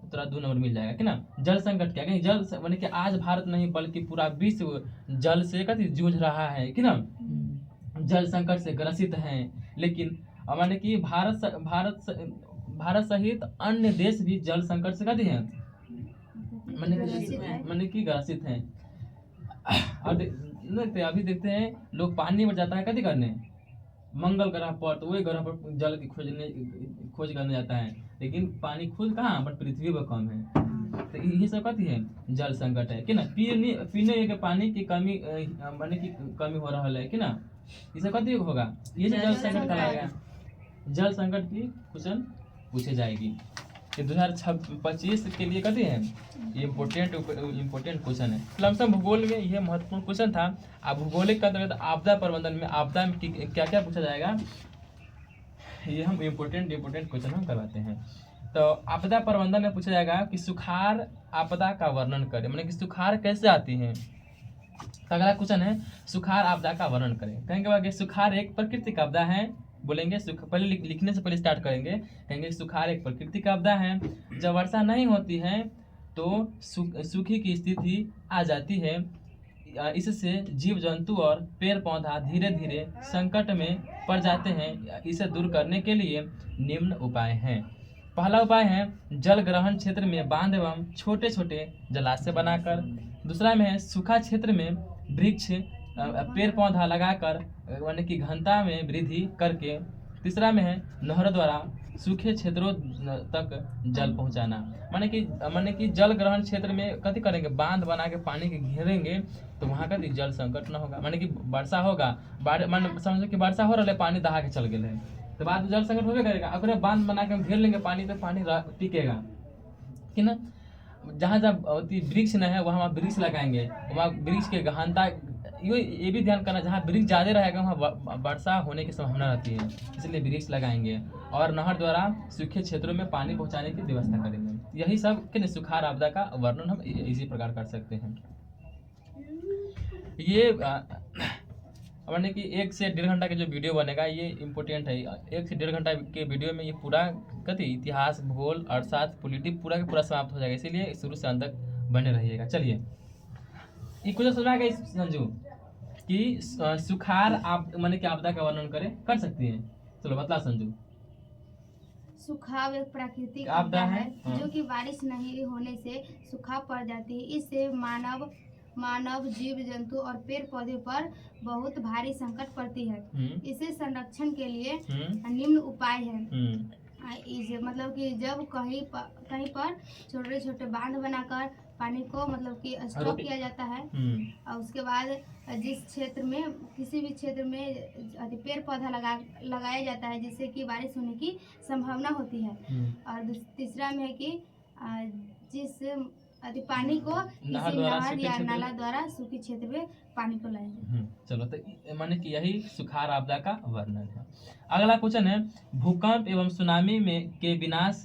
थोड़ा 2 नंबर मिल जाएगा कि ना। जल संकट क्या है? जल माने कि आज भारत नहीं बल्कि पूरा विश्व जल से कथी जूझ रहा है कि ना, जल संकट से ग्रसित हैं। लेकिन माने कि भारत सहित अन्य देश भी जल संकट से कथी हैं? माने कि ग्रसित हैं। और अभी देखते हैं लोग पानी में जाता है कथी करने? मंगल ग्रह पर, तो वही ग्रह पर जल की खोज करने जाता है, लेकिन पानी खुद कहाँ? बट पृथ्वी पर कम है। तो ये सब कथी है? जल संकट है कि ना। पीने योग्य पानी की कमी माने की कमी हो रहा है कि ना। ये सब कथी होगा? ये सब जल संकट कहलाएगा। जल संकट की क्वेश्चन पूछे जाएगी। ये 2025 के लिए कथी है? ये इम्पोर्टेंट क्वेश्चन है। लमसम भूगोल में यह महत्वपूर्ण क्वेश्चन था। अब भूगोलिक का अंतर्गत आपदा प्रबंधन में आपदा में क्या क्या पूछा जाएगा, ये हम इम्पोर्टेंट क्वेश्चन हम करवाते हैं। तो आपदा प्रबंधन में पूछा जाएगा कि सुखाड़ आपदा का वर्णन करें, मतलब कि सुखाड़ कैसे आती है। तो अगला क्वेश्चन है सुखाड़ आपदा का वर्णन करें। कहेंगे सुखाड़ एक प्राकृतिक आपदा है। बोलेंगे पहले लिखने से पहले स्टार्ट करेंगे। कहेंगे सुखाड़ एक प्राकृतिक आपदा है। जब वर्षा नहीं होती है तो सूखी की स्थिति आ जाती है। इससे जीव जंतु और पेड़ पौधा धीरे धीरे संकट में पड़ जाते हैं। इसे दूर करने के लिए निम्न उपाय हैं। पहला उपाय है जल ग्रहण क्षेत्र में बांध एवं छोटे छोटे जलाशय बनाकर। दूसरा में है सूखा क्षेत्र में वृक्ष पेड़ पौधा लगाकर यानी कि घनता में वृद्धि करके। तीसरा में है नहरों द्वारा सूखे क्षेत्रों तक जल पहुंचाना। माने कि जल ग्रहण क्षेत्र में कथी करेंगे, बांध बना के पानी के घेरेंगे तो वहाँ का जल संकट न होगा। माने कि वर्षा होगा, मान समझो कि वर्षा हो रहा है, पानी दहा के चल गए है तो बाद में जल संकट होबे करेगा। अगर बांध बना के हम घेर लेंगे पानी तो पानी टिकेगा कि ना। जहाँ वृक्ष न है वहाँ वृक्ष लगाएंगे, वहाँ वृक्ष के गहनता, ये भी ध्यान करना, जहाँ वृक्ष ज़्यादा रहेगा वहाँ वर्षा होने की संभावना रहती है, इसलिए वृक्ष लगाएंगे। और नहर द्वारा सूखे क्षेत्रों में पानी पहुँचाने की व्यवस्था करेंगे। यही सब कि सुखाड़ आपदा का वर्णन हम इसी प्रकार कर सकते हैं। ये माने कि 1 से 1.5 घंटा का जो वीडियो बनेगा ये इम्पोर्टेंट है। 1 से 1.5 घंटा के वीडियो में ये पूरा कथी इतिहास, भूगोल, अर्थशास्त्र, पॉलिटिक्स पूरा का पूरा समाप्त हो जाएगा, इसीलिए शुरू से अंत तक बने रहिएगा। चलिए ये कुछ समझ आ गया संजू कि सुखाड़ आप माने कि आपदा का वर्णन कर सकती हैं। चलो बतला संजू। सुखाव एक प्राकृतिक आपदा आपदा है, है जो कि बारिश नहीं होने से सूखा पड़ जाती है। इससे मानव जीव जंतु और पेड़ पौधे पर बहुत भारी संकट पड़ती है। इसे संरक्षण के लिए निम्न उपाय है। इसे मतलब कि जब कहीं पर छोटे छोटे बांध बनाकर पानी को मतलब कि स्टॉक किया जाता है और उसके बाद जिस क्षेत्र में किसी भी क्षेत्र में पेड़ पौधा लगाया जाता है जिससे कि बारिश होने की संभावना होती है। और तीसरा में है कि जिस पानी को किसी नहर या नाला द्वारा सूखे क्षेत्र में पानी को लाएंगे। चलो तो माने कि यही सुखाड़ आपदा का वर्णन है। अगला क्वेश्चन है भूकंप एवं सुनामी में के विनाश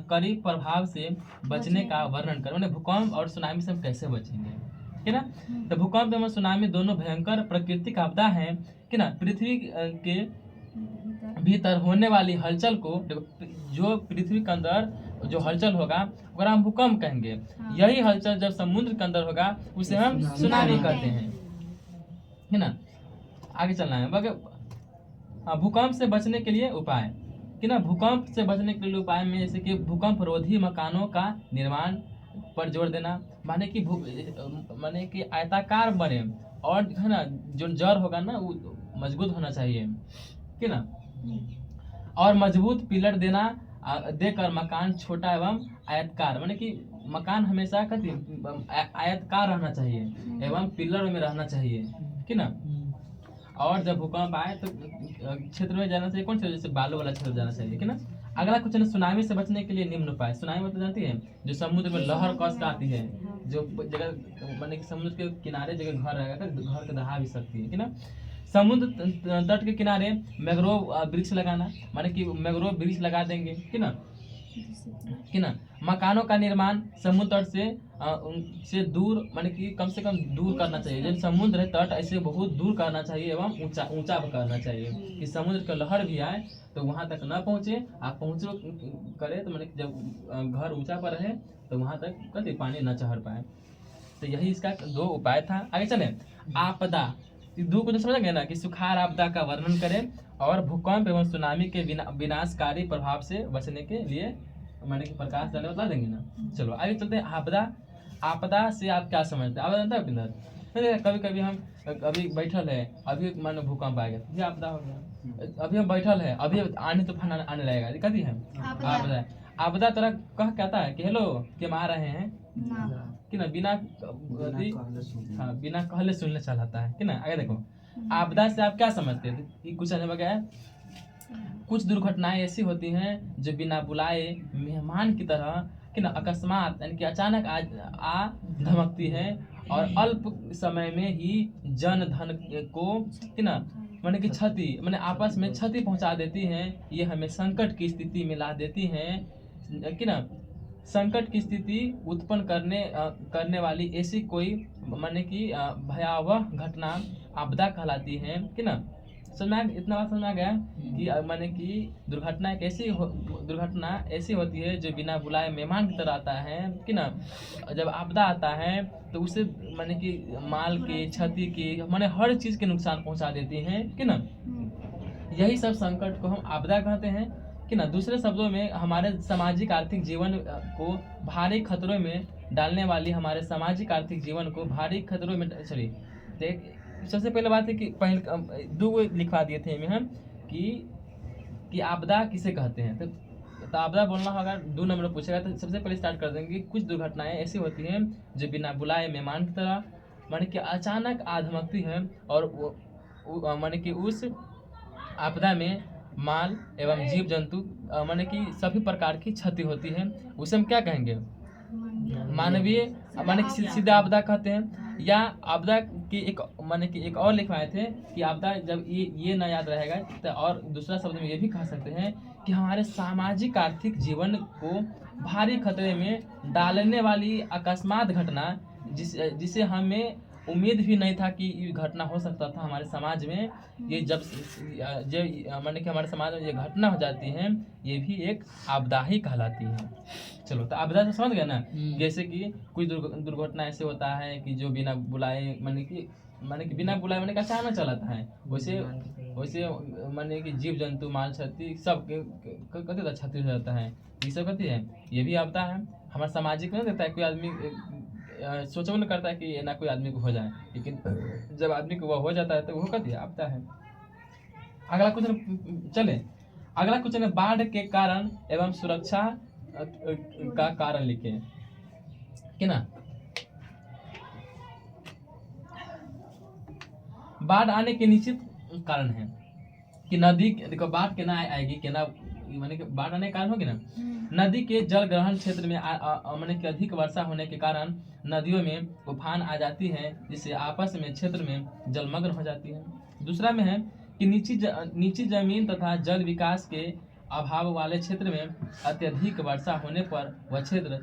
करी प्रभाव से बचने का वर्णन करें। माने भूकंप और सुनामी से हम कैसे बचेंगे कि ना। तो भूकंप एवं सुनामी दोनों भयंकर प्राकृतिक आपदा हैं कि ना। पृथ्वी के भीतर होने वाली हलचल को, जो पृथ्वी के अंदर जो हलचल होगा अगर हम भूकंप कहेंगे, यही हलचल जब समुद्र के अंदर होगा उसे हम सुनामी कहते हैं है ना। आगे चलना है। भूकंप से बचने के लिए उपाय कि ना। भूकंप से बचने के लिए उपाय में जैसे कि भूकंप रोधी मकानों का निर्माण पर जोर देना। माने कि आयताकार बने और है ना जो जड़ होगा ना वो मजबूत होना चाहिए कि ना। और मजबूत पिलर देकर मकान छोटा एवं आयतकार, माने कि मकान हमेशा आयतकार रहना चाहिए एवं पिलर में रहना चाहिए कि ना। और जब भूकंप आए तो क्षेत्र में जाना चाहिए, कौन सा, जैसे बालू वाला क्षेत्र जाना चाहिए कि ना। अगला क्वेश्चन है सुनामी से बचने के लिए निम्न उपाय। सुनामी मतलब जानती है जो समुद्र में लहर कष्ट आती है, जो जगह माने कि समुद्र के किनारे जगह घर रहेगा तो घर के दहा भी सकती है कि ना। समुद्र तट के किनारे मैंग्रोव वृक्ष लगाना, माने कि मैंग्रोव वृक्ष लगा देंगे कि ना। मकानों का निर्माण समुद्र तट से दूर, माने कि कम से कम दूर करना चाहिए। जब समुद्र है तट ऐसे बहुत दूर करना चाहिए एवं ऊंचा करना चाहिए कि समुद्र का लहर भी आए तो वहां तक न पहुंचे। आप पहुंचो करे तो माने जब घर ऊंचा पर रहे तो वहां तक कभी पानी न चढ़ पाए। तो यही इसका 2 उपाय था। आगे चले आपदा। 2 को समझ गए ना कि सुखाड़ आपदा का वर्णन करें और भूकंप एवं सुनामी के विनाशकारी प्रभाव से बचने के लिए मैंने कि प्रकाश डाले बता देंगे ना। चलो आगे चलते हैं। आपदा से आप क्या समझते हैं? आपदा जानता है पिंदर? कभी कभी हम अभी बैठल है, अभी मानो भूकंप आ गया, ये आपदा हो गया। अभी हम बैठल है, अभी आने तूफान आने लगेगा, कथी है आपदा। आपदा तरह कहता है कि हेलो कि हम आ रहे हैं कि ना, बिना कहले सुनने चलाता है कि ना। आगे देखो आपदा से आप क्या समझते हैं? कुछ कुछ दुर्घटनाएं ऐसी होती हैं जो बिना बुलाए मेहमान की तरह कि ना अकस्मात यानी कि अचानक आ धमकती है और अल्प समय में ही जन धन को कि ना माने कि माने आपस में क्षति पहुंचा देती हैं। ये हमें संकट की स्थिति में ला देती हैं कि ना। संकट की स्थिति उत्पन्न करने वाली ऐसी कोई माने कि भयावह घटना आपदा कहलाती है कि ना। इतना बात समझ में आ गया कि माने कि दुर्घटना ऐसी होती है जो बिना बुलाए मेहमान की तरह आता है कि ना। जब आपदा आता है तो उसे माने कि माल के क्षति के माने हर चीज के नुकसान पहुंचा देती हैं कि ना। यही सब संकट को हम आपदा कहते हैं कि ना। दूसरे शब्दों में हमारे सामाजिक आर्थिक जीवन को भारी खतरों में डालने वाली, हमारे सामाजिक आर्थिक जीवन को भारी खतरों में सबसे पहले बात है कि 2 लिखवा दिए थे हम कि आपदा किसे कहते हैं। तो आपदा बोलना होगा 2 नंबर में पूछेगा। तो सबसे पहले स्टार्ट कर देंगे, कुछ दुर्घटनाएं ऐसी होती हैं जो बिना बुलाए मेहमान की तरह माने कि अचानक आ धमकती हैं और माने कि उस आपदा में माल एवं जीव जंतु माने कि सभी प्रकार की क्षति होती है। उसे हम क्या कहेंगे, मानवीय माने कि सीधे आपदा कहते हैं। या आपदा की एक माने कि एक और लिखवाए थे कि आपदा जब ये ना याद रहेगा तो और दूसरा शब्द में ये भी कह सकते हैं कि हमारे सामाजिक आर्थिक जीवन को भारी खतरे में डालने वाली अकस्मात घटना जिसे हमें उम्मीद भी नहीं था कि ये घटना हो सकता था हमारे समाज में। ये जब माने कि हमारे समाज में ये घटना हो जाती है, ये भी एक आपदा ही कहलाती है। चलो, तो आपदा से समझ गए ना। जैसे कि कुछ दुर्घटना ऐसे होता है कि जो बिना बुलाए माने कि बिना बुलाए माने कि अचानक चलाता है। वैसे माने कि जीव जंतु माल क्षति सब कति क्षति हो जाता है। ये सब कति है, ये भी आपदा है। हमारा सामाजिक नहीं देता है, कोई आदमी सोचो नहीं करता है कि ना कोई आदमी को हो जाए, लेकिन जब आदमी को वह हो जाता है तो वो कहती है आपदा है। अगला क्वेश्चन चले। अगला क्वेश्चन है बाढ़ के कारण एवं सुरक्षा का कारण लिखे कि ना। बाढ़ आने के निश्चित कारण है कि नदी देखो बाढ़ के ना आएगी कि ना माने कि बाढ़ आने के कारण होगी ना। नदी के जल ग्रहण क्षेत्र में माने कि अधिक वर्षा होने के कारण नदियों में उफान आ जाती है, जिससे आपस में क्षेत्र में जलमग्न हो जाती है। दूसरा में है कि नीची जमीन तथा जल विकास के अभाव वाले क्षेत्र में अत्यधिक वर्षा होने पर वह क्षेत्र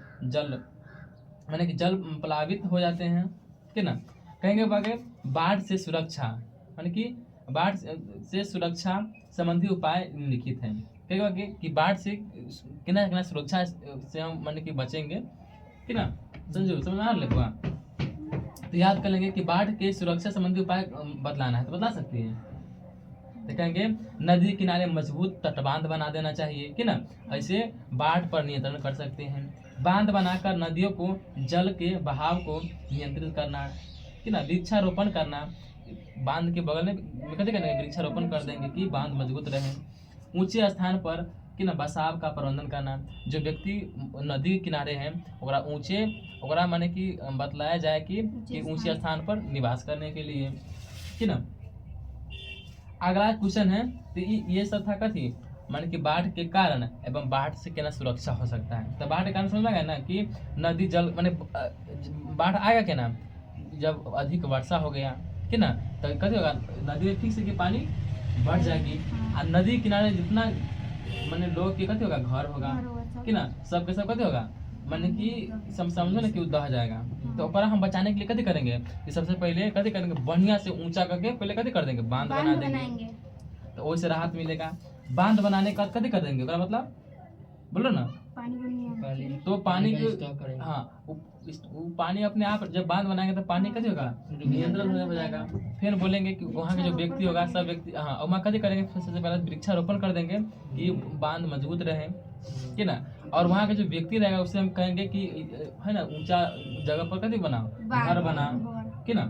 माने कि जल प्लावित हो जाते हैं कि ना। कहेंगे बागे बाढ़ से सुरक्षा माने कि बाढ़ से सुरक्षा संबंधी उपाय निम्नलिखित हैं। कहेंगे कि बाढ़ से कितना सुरक्षा से हम माने कि बचेंगे कि ना। समझो समझ आ लगवा तो याद कर लेंगे कि बाढ़ के सुरक्षा संबंधी उपाय बतलाना है तो बता सकती है। तो कहेंगे नदी किनारे मजबूत तटबांध बना देना चाहिए कि ना। ऐसे बाढ़ पर नियंत्रण कर सकते हैं। बांध बनाकर नदियों को जल के बहाव को नियंत्रित करना कि ना। वृक्षारोपण करना, बांध के बगल में कैसे करेंगे, वृक्षारोपण कर देंगे कि बांध मजबूत रहे। ऊंचे स्थान पर कि ना बसाव का प्रबंधन करना, जो व्यक्ति नदी किनारे हैं ओकरा माने कि बतलाया जाए कि ऊंचे स्थान पर निवास करने के लिए कि ना। अगला क्वेश्चन है तो ये सब था कथी माने कि बाढ़ के कारण एवं बाढ़ से क्या सुरक्षा हो सकता है। तो बाढ़ के कारण समझ में ना कि नदी जल माने बाढ़ आएगा क्या ना जब अधिक वर्षा हो गया कि ना। तो कथी होगा, नदी में ठीक से कि पानी बढ़ जाएगी और नदी किनारे जितना माने लोग के कथी होगा घर होगा कि ना, सबके सब कथी होगा माने कि समझो ना कि दह जाएगा। तो ओकरा हम बचाने के लिए कथी करेंगे कि सबसे पहले कथी करेंगे, बढ़िया से ऊंचा करके पहले कथी कर देंगे, बांध बना देंगे। तो ओसे राहत मिलेगा। बांध बनाने का कथी कर देंगे, मतलब बोलो ना पानी तो पानी हाँ वो पानी अपने आप जब बांध बनाएंगे तो पानी कथी होगा, नियंत्रण हो जाएगा। फिर बोलेंगे कि वहाँ के जो व्यक्ति होगा सब व्यक्ति हाँ वहाँ कथी करेंगे, सबसे पहले वृक्षारोपण कर देंगे कि बांध मजबूत रहे कि ना। और वहाँ के जो व्यक्ति रहेगा उससे हम कहेंगे कि है ना ऊंचा जगह पर कथी बनाओ, घर बनाओ कि ना।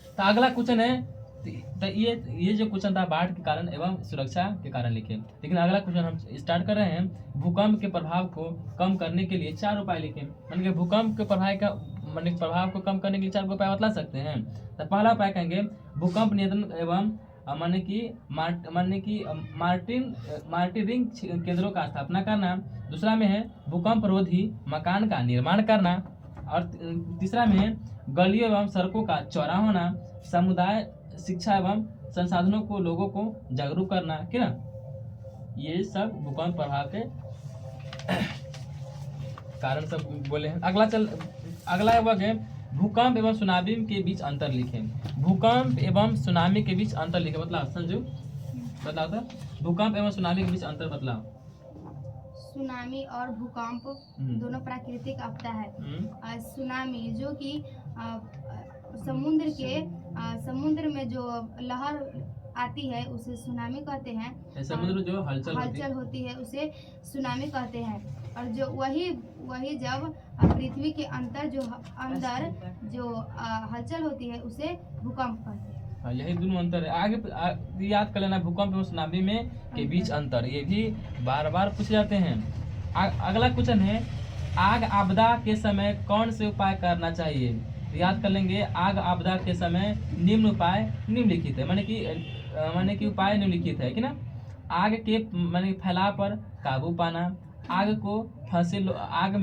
तो अगला क्वेश्चन है तो ये जो क्वेश्चन था बाढ़ के कारण एवं सुरक्षा के कारण लिखे। लेकिन अगला क्वेश्चन हम स्टार्ट कर रहे हैं भूकंप के प्रभाव को कम करने के लिए 4 उपाय लिखे। माने कि भूकंप के प्रभाव को कम करने के लिए 4 उपाय बतला सकते हैं। तो पहला उपाय कहेंगे भूकंप नियंत्रण एवं माने कि मार्टिरिंग केंद्रों का स्थापना करना। दूसरा में है भूकंप रोधी मकान का निर्माण करना। और तीसरा में है गलियों एवं सड़कों का चौड़ा होना। समुदाय शिक्षा एवं संसाधनों को लोगों को जागरूक करना कि ना। ये सब भूकंप प्रभाव के कारण सब बोले हैं। अगला है भूकंप एवं सुनामी के बीच अंतर लिखें। भूकंप एवं सुनामी के बीच अंतर लिखें। बतलाओ संजू, बतलाओ तो भूकंप एवं सुनामी के बीच अंतर बतलाओ। सुनामी और भूकंप दोनों प्राकृतिक आपदा है। सुनामी जो कि समुद्र में जो लहर आती है उसे सुनामी कहते हैं। समुद्र में जो हलचल होती है उसे सुनामी कहते हैं। और जो वही जब पृथ्वी के अंदर जो हलचल होती है उसे भूकंप कहते हैं। हाँ, यही दोनों अंतर है। आगे याद कर लेना, भूकंप और सुनामी में के बीच अंतर, ये भी बार बार पूछे जाते हैं। अगला क्वेश्चन है, आग आपदा के समय कौन से उपाय करना चाहिए? तो याद कर लेंगे, आग आपदा के समय निम्न उपाय निम्नलिखित है, माने कि उपाय निम्नलिखित है कि ना। आग के माने फैलाव पर काबू पाना, आग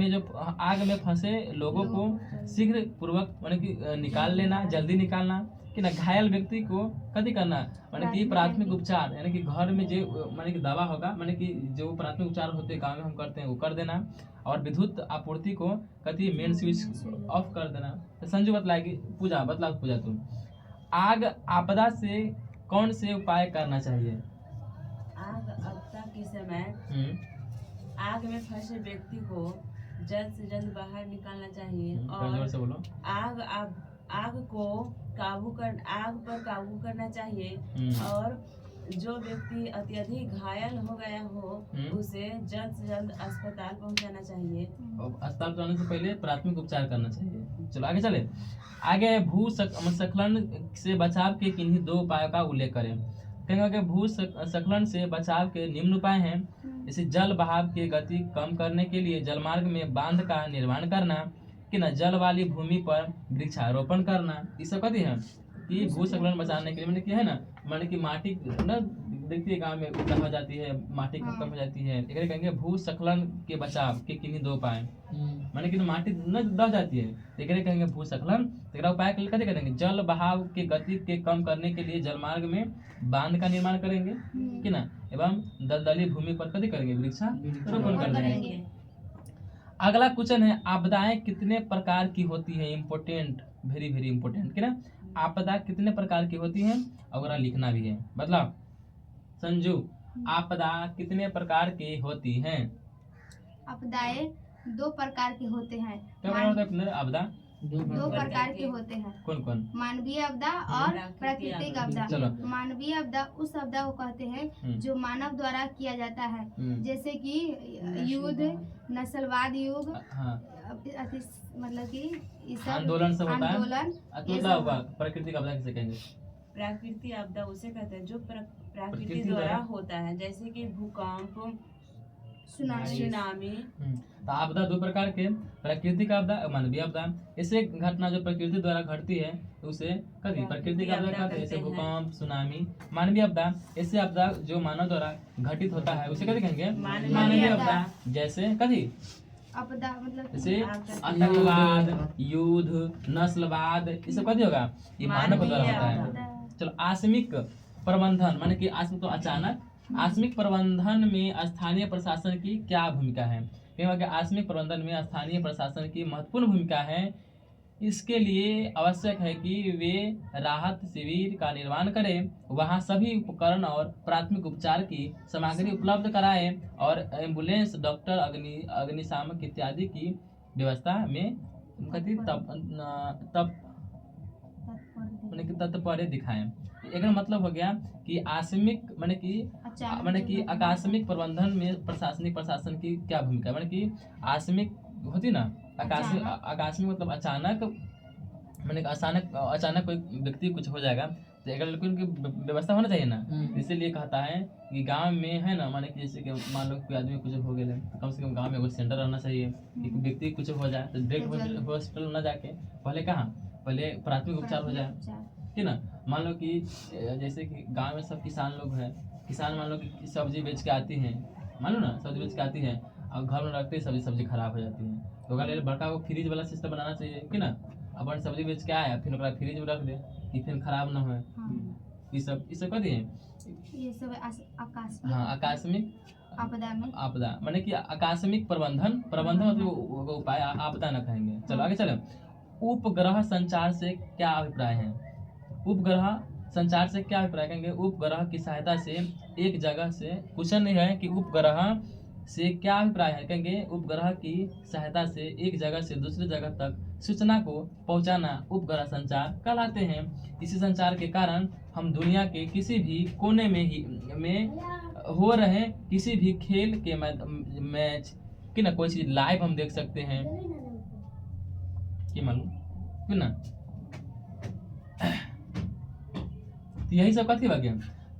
में फंसे लोगों को शीघ्र पूर्वक माने कि निकाल लेना, जल्दी निकालना कि ना। घायल व्यक्ति को कथी करना, माने कि प्राथमिक उपचार, यानी कि घर में जो माने कि दवा होगा, माने कि जो प्राथमिक उपचार होते हैं गाँव में हम करते हैं वो कर देना। और विद्युत आपूर्ति को कथी मेन स्विच ऑफ कर देना। तो संजू बतलाएगी, पूजा तुम, आग आपदा से कौन से उपाय करना चाहिए? आग आपदा के समय आग में फंसे व्यक्ति को जल्द से जल्द बाहर निकालना चाहिए जोर और से बोलो। आग पर काबू करना चाहिए और जो व्यक्ति अत्यधिक घायल हो गया हो उसे जल्द से जल्द अस्पताल पहुंचाना चाहिए। अस्पताल पहुंचाने से पहले प्राथमिक उपचार करना चाहिए। चलो आगे चले। आगे भूस्खलन से बचाव के किन्हीं दो उपायों का उल्लेख करें। कहेंगे भूस्खलन से बचाव के निम्न उपाय हैं, जैसे जल बहाव की गति कम करने के लिए जलमार्ग में बांध का निर्माण करना कि न जल वाली भूमि पर वृक्षारोपण करना। ये सब कथी है कि भूस्खलन बचाने के लिए, मैंने किया है ना, माने कि माटी न देखती है गाँव में उपजा हो जाती है, माटी खत्म हो जाती है, एक कहेंगे भूस्खलन के बचाव के किन्हीं दो उपाय, माने कि माटी न दह जाती है, एक कहेंगे भूस्खलन। तो उपाय के लिए कथी करेंगे, जल बहाव के गति के कम करने के लिए जलमार्ग में बांध का निर्माण करेंगे कि ना, एवं दलदली भूमि पर कथी करेंगे, वृक्षारोपण कर देंगे। अगला क्वेश्चन है, आपदाएं कितने प्रकार की होती है? इम्पोर्टेंट, वेरी वेरी इम्पोर्टेंट कि ना, आपदा कितने प्रकार की होती हैं? अगर लिखना भी है, मतलब संजू, आपदा कितने प्रकार की होती हैं? आपदाएं दो प्रकार के होते हैं। क्या मतलब है आपदा? दो प्रकार के होते हैं। कौन कौन? मानवीय आपदा और प्राकृतिक आपदा। चलो। मानवीय आपदा उस आपदा को कहते हैं जो मानव द्वारा किया जाता है, जैसे कि युद्ध, नस्लवाद युग, मतलब कि आंदोलन सब होता है। आंदोलन प्राकृतिक आपदा किसे कहेंगे? प्राकृतिक आपदा उसे कहते हैं जो प्रकृति द्वारा होता है, जैसे कि भूकंप, सुनामी। तो आपदा दो प्रकार के, प्राकृतिक आपदा और मानवीय आपदा। ऐसे घटना जो प्रकृति द्वारा घटती है तो उसे कभी प्राकृतिक आपदा कहते हैं, जैसे भूकंप, सुनामी। मानवीय आपदा ऐसे आपदा जो मानव द्वारा घटित होता है उसे कभी कहेंगे मानवीय आपदा। जैसे कभी आपदा मतलब जैसे आतंकवाद, युद्ध, नस्लवाद, ये सब कभी होगा, ये मानव द्वारा होता है। चलो, आकस्मिक प्रबंधन, माने कि आकस्मिक तो अचानक, आकस्मिक प्रबंधन में स्थानीय प्रशासन की क्या भूमिका है? आकस्मिक प्रबंधन में स्थानीय प्रशासन की महत्वपूर्ण भूमिका है। इसके लिए आवश्यक है कि वे राहत शिविर का निर्माण करें, वहां सभी उपकरण और प्राथमिक उपचार की सामग्री उपलब्ध कराएं और एम्बुलेंस, डॉक्टर, अग्निशामक इत्यादि की व्यवस्था में तत्पर दिखाएं। एक मतलब हो गया कि आकस्मिक माने कि आकस्मिक प्रबंधन में प्रशासन की क्या भूमिका, माने कि आकस्मिक होती ना, आकस्मिक मतलब अचानक, माने अचानक कोई व्यक्ति कुछ हो जाएगा तो अगर उनकी व्यवस्था होना चाहिए ना, इसीलिए कहता है कि गांव में है ना, माने कि जैसे कि मान लो कोई आदमी कुछ हो गया तो कम से कम गांव में कोई सेंटर रहना चाहिए कि व्यक्ति कुछ हो जाए तो डायरेक्ट हॉस्पिटल न जाके पहले प्राथमिक उपचार हो जाए कि ना। मान लो कि जैसे कि गांव में सब किसान लोग हैं, किसान मान लो कि सब्जी बेच के आती हैं, मान लो ना सब्जी बेच के आती है और घर में रखते ही सब्जी खराब हो जाती है, तो अगर बड़का को फ्रिज वाला सिस्टम बनाना चाहिए कि ना। अपन सब्जी बेच के आया फिर फ्रिज में रख दे कि फिर खराब ना हो। ये सब कथी है, ये सब आकस्मिक। हाँ, आकस्मिक आपदा माने कि आकस्मिक प्रबंधन मतलब उपाय, आपदा न कहेंगे। चलो आगे चले। उपग्रह संचार से क्या अभिप्राय है? उपग्रह संचार से क्या अभिप्राय कहेंगे? उपग्रह की सहायता से एक जगह से, क्वेश्चन नहीं है कि उपग्रह से क्या अभिप्राय है, कहेंगे उपग्रह की सहायता से एक जगह से दूसरी जगह तक सूचना को पहुंचाना उपग्रह संचार कहलाते हैं। इसी संचार के कारण हम दुनिया के किसी भी कोने में हो रहे किसी भी खेल के मैच कि ना कोई चीज लाइव हम देख सकते हैं कि मालूम कि ना। यही सब कथी बगे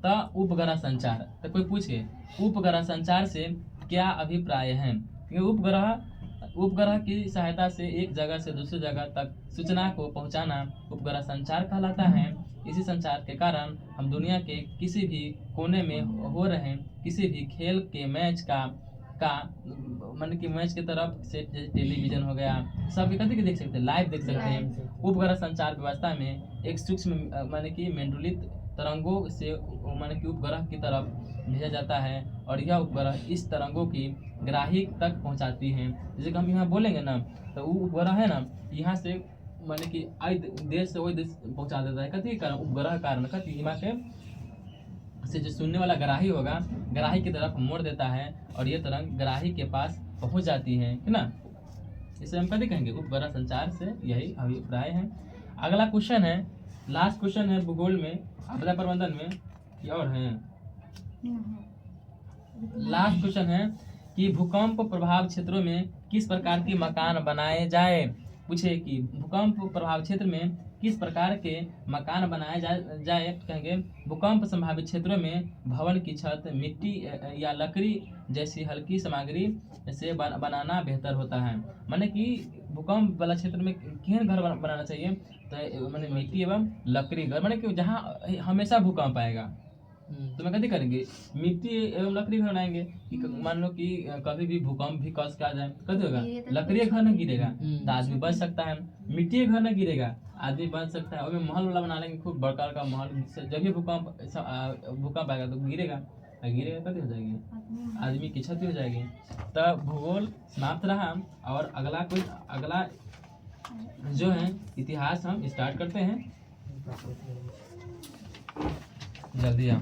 तो उपग्रह संचार। तो कोई पूछे उपग्रह संचार से क्या अभिप्राय है? उपग्रह की सहायता से एक जगह से दूसरी जगह तक सूचना को पहुंचाना उपग्रह संचार कहलाता है। इसी संचार के कारण हम दुनिया के किसी भी कोने में हो रहे किसी भी खेल के मैच का मन की मैच की तरफ से टेलीविजन हो गया सब कभी के देख सकते हैं, लाइव देख सकते हैं। उपग्रह संचार व्यवस्था में एक सूक्ष्म मान की मंडलित तरंगों से मान की उपग्रह की तरफ भेजा जाता है और यह उपग्रह इस तरंगों की ग्राही तक पहुंचाती हैं। जैसे कि हम यहाँ बोलेंगे ना तो वो उपग्रह है ना यहाँ से मान की आई देश से वही देश पहुंचा देता है। कथी कारण उपग्रह कारण कथी यहाँ के से जो सुनने वाला ग्राही होगा ग्राही की तरफ मोड़ देता है और ये तरंग ग्राही के पास पहुंच जाती है ना। इसे हम कभी कहेंगे उपग्रह संचार से यही अभिप्राय है। अगला क्वेश्चन है, लास्ट क्वेश्चन है भूगोल में आपदा प्रबंधन में ये और है। लास्ट क्वेश्चन है कि भूकंप प्रभाव क्षेत्रों में किस प्रकार के मकान बनाए जाए। पूछे कि भूकंप प्रभावित क्षेत्र में किस प्रकार के मकान बनाए जाए कहेंगे भूकंप संभावित क्षेत्रों में भवन की छत मिट्टी या लकड़ी जैसी हल्की सामग्री से बनाना बेहतर होता है। माने कि भूकंप वाला क्षेत्र में केहन घर बनाना चाहिए तो माने मिट्टी एवं लकड़ी घर माने कि जहाँ हमेशा भूकंप आएगा तो मैं कथी करेंगे मिट्टी एवं लकड़ी घर बनाएंगे कि मान लो कि कभी भी भूकंप भी कस के आ जाए कथी होगा लकड़ी घर न गिरेगा तो आदमी बच सकता है, मिट्टी घर न गिरेगा आदमी बच सकता है। और महल वाला बना लेंगे खूब बड़का का महल जब भी भूकंप आएगा तो गिरेगा कथी हो जाएगी आदमी की क्षति हो जाएगी। तो भूगोल समाप्त रहा और अगला जो है इतिहास हम स्टार्ट करते हैं। जल्दी आओ।